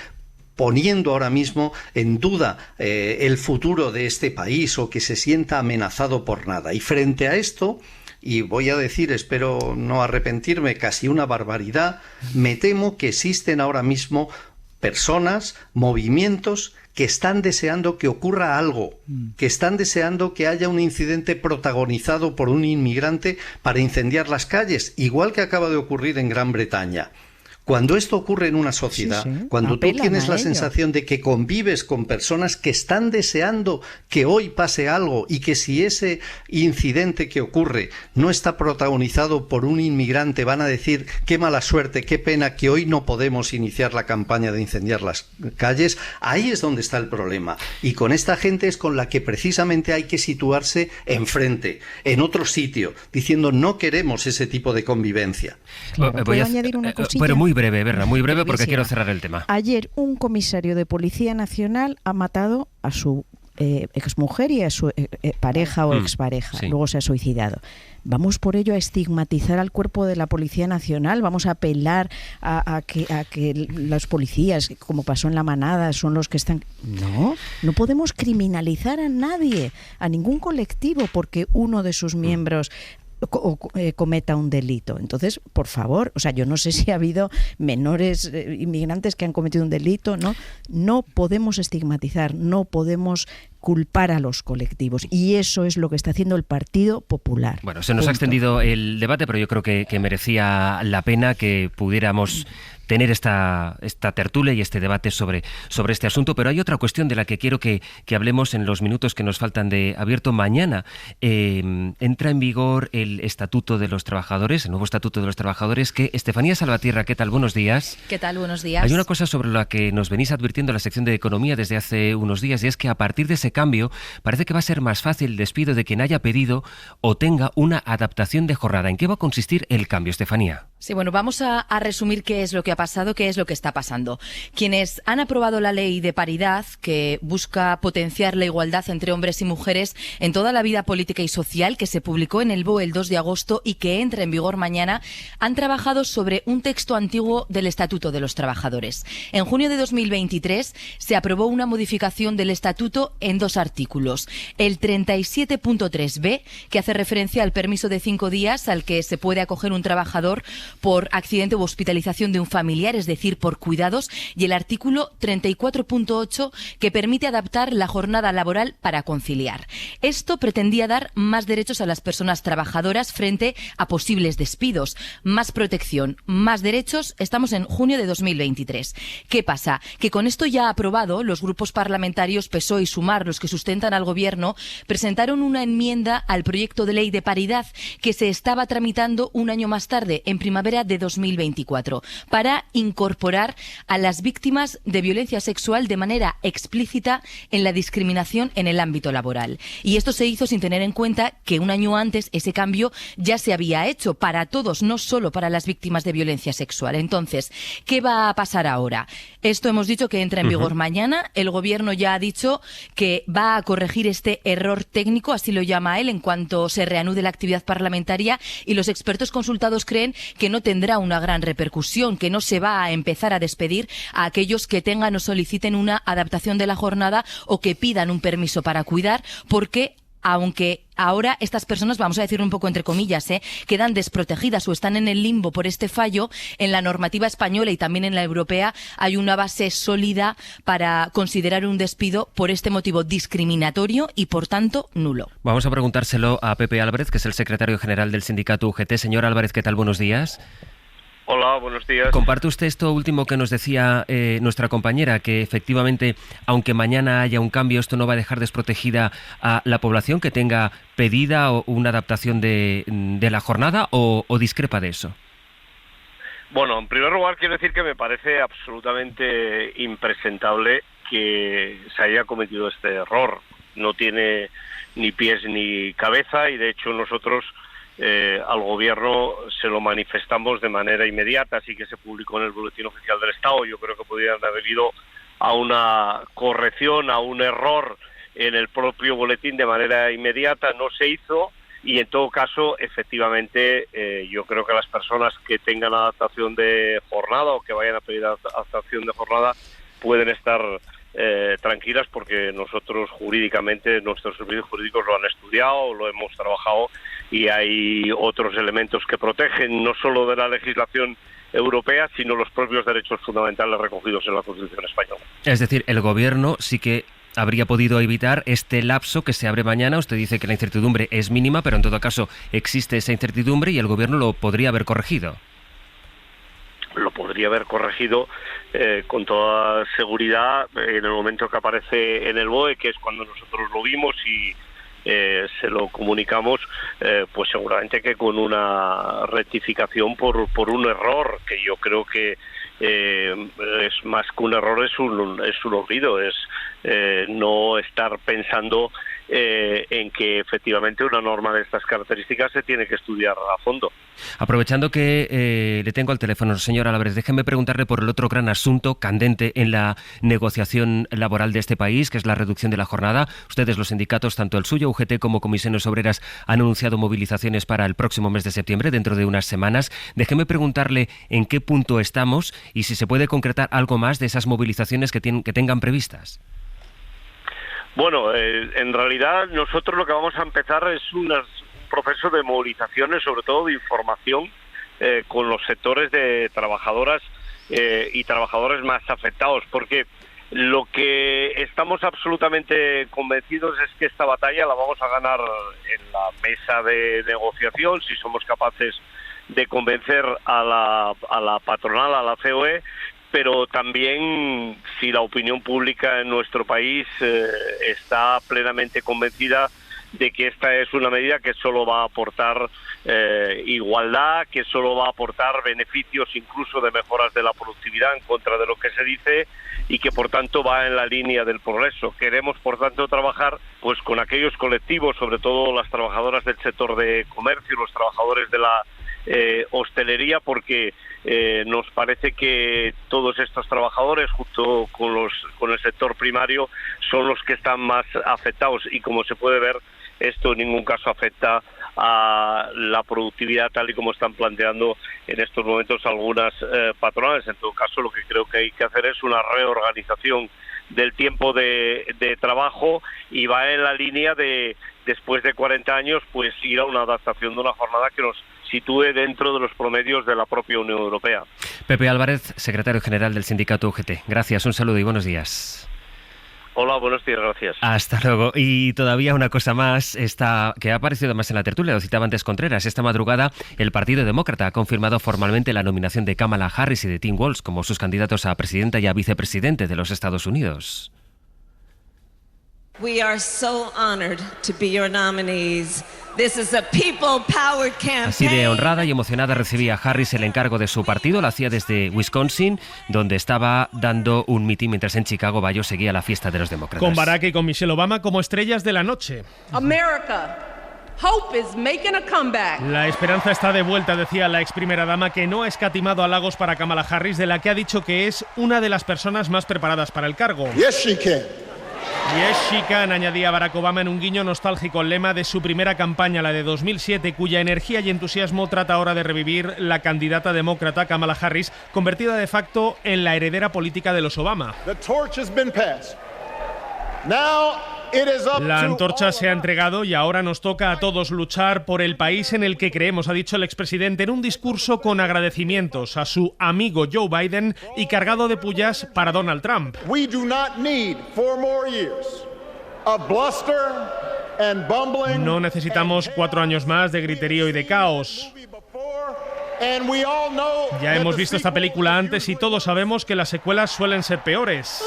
poniendo ahora mismo en duda el futuro de este país o que se sienta amenazado por nada. Y frente a esto, y voy a decir, espero no arrepentirme, casi una barbaridad, me temo que existen ahora mismo personas, movimientos que están deseando que ocurra algo, que están deseando que haya un incidente protagonizado por un inmigrante para incendiar las calles, igual que acaba de ocurrir en Gran Bretaña. Cuando esto ocurre en una sociedad, cuando tú tienes la sensación de que convives con personas que están deseando que hoy pase algo y que si ese incidente que ocurre no está protagonizado por un inmigrante van a decir qué mala suerte, qué pena que hoy no podemos iniciar la campaña de incendiar las calles, ahí es donde está el problema. Y con esta gente es con la que precisamente hay que situarse enfrente, en otro sitio, diciendo no queremos ese tipo de convivencia. Claro, ¿puedo añadir una cosita? Pero muy breve, Berna, muy breve porque quiero cerrar el tema. Ayer un comisario de Policía Nacional ha matado a su exmujer y a su pareja o expareja. Luego se ha suicidado. Vamos por ello a estigmatizar al cuerpo de la Policía Nacional, vamos a apelar a que los policías, como pasó en La Manada, son los que están... No podemos criminalizar a nadie, a ningún colectivo, porque uno de sus miembros cometa un delito. Entonces, por favor, o sea, yo no sé si ha habido menores inmigrantes que han cometido un delito, no podemos estigmatizar, no podemos culpar a los colectivos, y eso es lo que está haciendo el Partido Popular. Bueno, se nos ha extendido el debate, pero yo creo que merecía la pena que pudiéramos tener esta tertulia y este debate sobre este asunto. Pero hay otra cuestión de la que quiero que hablemos en los minutos que nos faltan de abierto. Mañana entra en vigor el Estatuto de los Trabajadores, el nuevo Estatuto de los Trabajadores, que Estefanía Salvatierra, ¿qué tal? Buenos días. ¿Qué tal? Buenos días. Hay una cosa sobre la que nos venís advirtiendo en la sección de Economía desde hace unos días, y es que a partir de ese cambio parece que va a ser más fácil el despido de quien haya pedido o tenga una adaptación de jornada. ¿En qué va a consistir el cambio, Estefanía? Sí, bueno, vamos a resumir qué es lo que ha pasado, qué es lo que está pasando. Quienes han aprobado la ley de paridad, que busca potenciar la igualdad entre hombres y mujeres en toda la vida política y social, que se publicó en el BOE el 2 de agosto y que entra en vigor mañana, han trabajado sobre un texto antiguo del Estatuto de los Trabajadores. En junio de 2023 se aprobó una modificación del Estatuto en 2 artículos. El 37.3b, que hace referencia al permiso de 5 días al que se puede acoger un trabajador por accidente u hospitalización de un familiar, es decir, por cuidados, y el artículo 34.8, que permite adaptar la jornada laboral para conciliar. Esto pretendía dar más derechos a las personas trabajadoras frente a posibles despidos, más protección, más derechos. Estamos en junio de 2023. ¿Qué pasa? Que con esto ya aprobado, los grupos parlamentarios PSOE y Sumar, los que sustentan al Gobierno, presentaron una enmienda al proyecto de ley de paridad que se estaba tramitando un año más tarde, en primavera de 2024, para incorporar a las víctimas de violencia sexual de manera explícita en la discriminación en el ámbito laboral. Y esto se hizo sin tener en cuenta que un año antes ese cambio ya se había hecho para todos, no solo para las víctimas de violencia sexual. Entonces, ¿qué va a pasar ahora? Esto hemos dicho que entra en vigor mañana. El Gobierno ya ha dicho que va a corregir este error técnico, así lo llama él, en cuanto se reanude la actividad parlamentaria, y los expertos consultados creen que no tendrá una gran repercusión, que no se va a empezar a despedir a aquellos que tengan o soliciten una adaptación de la jornada o que pidan un permiso para cuidar, porque aunque ahora estas personas, vamos a decirlo un poco entre comillas, quedan desprotegidas o están en el limbo por este fallo. En la normativa española y también en la europea hay una base sólida para considerar un despido por este motivo discriminatorio y, por tanto, nulo. Vamos a preguntárselo a Pepe Álvarez, que es el secretario general del sindicato UGT. Señor Álvarez, ¿qué tal? Buenos días. Hola, buenos días. ¿Comparte usted esto último que nos decía nuestra compañera, que efectivamente, aunque mañana haya un cambio, esto no va a dejar desprotegida a la población que tenga pedida o una adaptación de la jornada, o discrepa de eso? Bueno, en primer lugar quiero decir que me parece absolutamente impresentable que se haya cometido este error. No tiene ni pies ni cabeza y de hecho nosotros al gobierno se lo manifestamos de manera inmediata, así que se publicó en el Boletín Oficial del Estado. Yo creo que podrían haber ido a una corrección, a un error en el propio boletín de manera inmediata, no se hizo y en todo caso, efectivamente, yo creo que las personas que tengan adaptación de jornada o que vayan a pedir adaptación de jornada pueden estar tranquilas porque nosotros jurídicamente, nuestros servicios jurídicos lo han estudiado, lo hemos trabajado y hay otros elementos que protegen no solo de la legislación europea, sino los propios derechos fundamentales recogidos en la Constitución española. Es decir, el gobierno sí que habría podido evitar este lapso que se abre mañana. Usted dice que la incertidumbre es mínima, pero en todo caso existe esa incertidumbre y el gobierno lo podría haber corregido. Lo podría haber corregido con toda seguridad en el momento que aparece en el BOE, que es cuando nosotros lo vimos y se lo comunicamos, pues seguramente que con una rectificación por un error, que yo creo que es más que un error, es un olvido, es no estar pensando en que efectivamente una norma de estas características se tiene que estudiar a fondo. Aprovechando que le tengo al teléfono, señor Álvarez, déjeme preguntarle por el otro gran asunto candente en la negociación laboral de este país, que es la reducción de la jornada. Ustedes, los sindicatos, tanto el suyo, UGT, como Comisiones Obreras, han anunciado movilizaciones para el próximo mes de septiembre, dentro de unas semanas. Déjeme preguntarle en qué punto estamos y si se puede concretar algo más de esas movilizaciones que tengan previstas. Bueno, en realidad nosotros lo que vamos a empezar es un proceso de movilizaciones, sobre todo de información, con los sectores de trabajadoras y trabajadores más afectados, porque lo que estamos absolutamente convencidos es que esta batalla la vamos a ganar en la mesa de negociación, si somos capaces de convencer a la patronal, a la COE, pero también si la opinión pública en nuestro país está plenamente convencida de que esta es una medida que solo va a aportar igualdad, que solo va a aportar beneficios incluso de mejoras de la productividad en contra de lo que se dice y que por tanto va en la línea del progreso. Queremos por tanto trabajar pues con aquellos colectivos, sobre todo las trabajadoras del sector de comercio, los trabajadores de la hostelería, porque nos parece que todos estos trabajadores, junto con el sector primario, son los que están más afectados y, como se puede ver, esto en ningún caso afecta a la productividad tal y como están planteando en estos momentos algunas patronales. En todo caso, lo que creo que hay que hacer es una reorganización del tiempo de trabajo y va en la línea de, después de 40 años, pues ir a una adaptación de una jornada que nos sitúe dentro de los promedios de la propia Unión Europea. Pepe Álvarez, secretario general del sindicato UGT. Gracias, un saludo y buenos días. Hola, buenos días, gracias. Hasta luego. Y todavía una cosa más que ha aparecido más en la tertulia, lo citaba antes Contreras. Esta madrugada el Partido Demócrata ha confirmado formalmente la nominación de Kamala Harris y de Tim Walz como sus candidatos a presidenta y a vicepresidente de los Estados Unidos. We are so honored to be your nominees. This is a people-powered campaign. Así de honrada y emocionada recibía Harris el encargo de su partido. Lo hacía desde Wisconsin, donde estaba dando un mitin mientras en Chicago Bayo seguía la fiesta de los demócratas. Con Barack y con Michelle Obama como estrellas de la noche. America. Hope is making a comeback. La esperanza está de vuelta, decía la ex primera dama, que no ha escatimado halagos para Kamala Harris, de la que ha dicho que es una de las personas más preparadas para el cargo. Yes, she can. Yes, she can, añadía Barack Obama en un guiño nostálgico al lema de su primera campaña, la de 2007, cuya energía y entusiasmo trata ahora de revivir la candidata demócrata Kamala Harris, convertida de facto en la heredera política de los Obama. The torch has been passed. Now La antorcha se ha entregado y ahora nos toca a todos luchar por el país en el que creemos, ha dicho el expresidente en un discurso con agradecimientos a su amigo Joe Biden y cargado de pullas para Donald Trump. We do not need 4 more years of bluster and bumbling. No necesitamos 4 años más de griterío y de caos. Ya hemos visto esta película antes y todos sabemos que las secuelas suelen ser peores.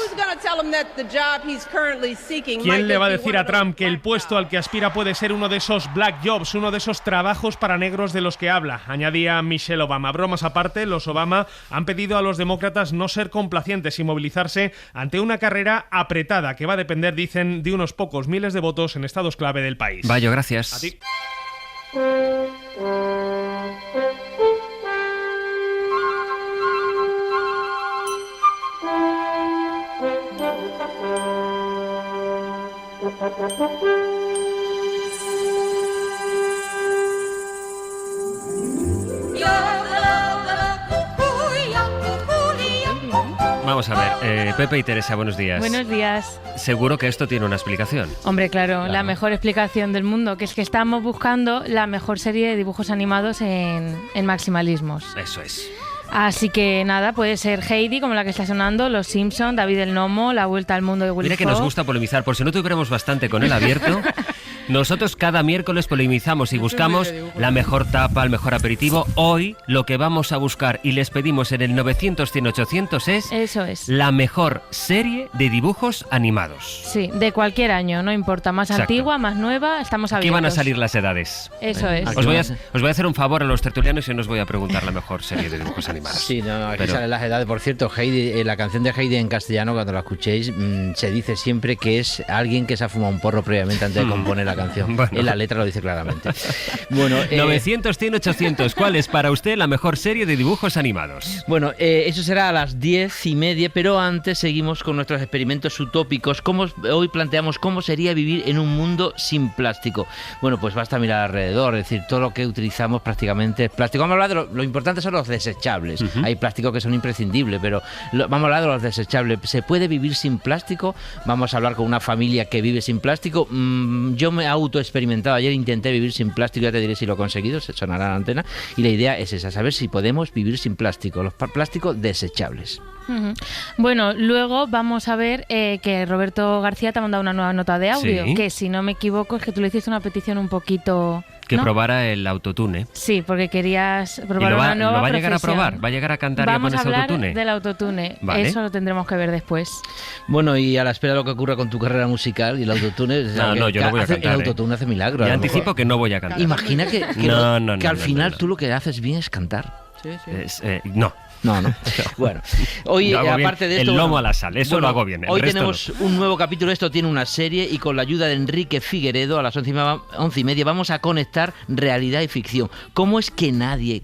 ¿Quién le va a decir a Trump que el puesto al que aspira puede ser uno de esos black jobs, uno de esos trabajos para negros de los que habla? Añadía Michelle Obama. Bromas aparte, los Obama han pedido a los demócratas no ser complacientes y movilizarse ante una carrera apretada que va a depender, dicen, de unos pocos miles de votos en estados clave del país. Bayo, gracias. A ti. Vamos a ver, Pepe y Teresa, buenos días. Buenos días. Seguro que esto tiene una explicación. Hombre, claro, la mejor explicación del mundo, que es que estamos buscando la mejor serie de dibujos animados en maximalismos. Eso es. Así que nada, puede ser Heidi, como la que está sonando, Los Simpson, David el Gnomo, La Vuelta al Mundo de Willy Mira que Fogg. nos gusta polemizar, por si no tuviéramos bastante con el abierto. Nosotros cada miércoles polemizamos y buscamos la mejor tapa, el mejor aperitivo. Hoy lo que vamos a buscar y les pedimos en el 900-100-800 es... Eso es. La mejor serie de dibujos animados. Sí, de cualquier año, no importa, más Exacto. antigua, más nueva, estamos abiertos. Aquí van a salir las edades. Eso es. Os voy a hacer un favor a los tertulianos y no os voy a preguntar la mejor serie de dibujos animados. Sí, no, aquí Pero... salen las edades. Por cierto, Heidi, la canción de Heidi en castellano, cuando la escuchéis, se dice siempre que es alguien que se ha fumado un porro previamente antes de componer la canción. Bueno. En la letra lo dice claramente. Bueno, 900-100-800, ¿cuál es para usted la mejor serie de dibujos animados? Bueno, eso será a las 10:30, pero antes seguimos con nuestros experimentos utópicos. Hoy planteamos cómo sería vivir en un mundo sin plástico. Bueno, pues basta mirar alrededor, es decir, todo lo que utilizamos prácticamente es plástico. Vamos a hablar de lo importante son los desechables. Hay plásticos que son imprescindibles, pero vamos a hablar de los desechables. ¿Se puede vivir sin plástico? Vamos a hablar con una familia que vive sin plástico. Yo me he autoexperimentado. Ayer intenté vivir sin plástico, ya te diré si lo he conseguido, se sonará la antena. Y la idea es esa, saber si podemos vivir sin plástico, los plásticos desechables. Bueno, luego vamos a ver que Roberto García te ha mandado una nueva nota de audio, Sí. que si no me equivoco es que tú le hiciste una petición un poquito... Que ¿no? probara el autotune. Sí, porque querías probar ¿Y una nueva lo va a llegar profesión. a probar? ¿Va a llegar a cantar Vamos y a a ponerse hablar autotune? del autotune. Vale. Eso lo tendremos que ver después. Bueno, y a la espera de lo que ocurra con tu carrera musical y el autotune... No, yo no voy a cantar. El autotune hace milagros. Ya anticipo que no voy a cantar. Imagina que al final tú lo que haces bien es cantar. No. No. Bueno, hoy Yo hago aparte bien de esto... el lomo a la sal, eso lo hago bien. Hoy tenemos un nuevo capítulo, esto tiene una serie y con la ayuda de Enrique Figueredo a las 11:30 vamos a conectar realidad y ficción. ¿Cómo es que nadie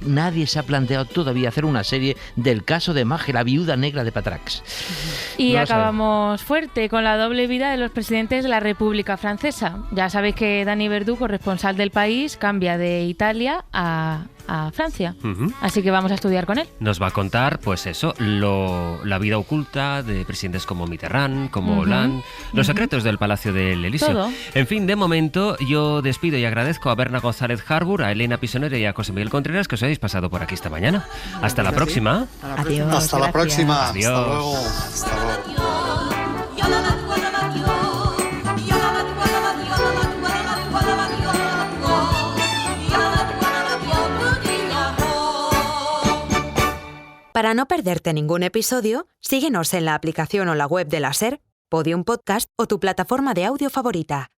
se ha planteado todavía hacer una serie del caso de Maggie, la viuda negra de Patrax? Y No lo acabamos fuerte con la doble vida de los presidentes de la República Francesa. Ya sabéis que Dani Verdú, corresponsal del País, cambia de Italia a Francia. Así que vamos a estudiar con él. Nos va a contar, pues eso, la vida oculta de presidentes como Mitterrand, como Hollande, los secretos del Palacio del Elíseo. Todo. En fin, de momento yo despido y agradezco a Berna González Harbour, a Elena Pisonera y a José Miguel Contreras que os hayáis pasado por aquí esta mañana. Hasta la próxima. Adiós. Hasta la próxima. Adiós. Hasta luego. Hasta luego. Para no perderte ningún episodio, síguenos en la aplicación o la web de la SER, Podium Podcast o tu plataforma de audio favorita.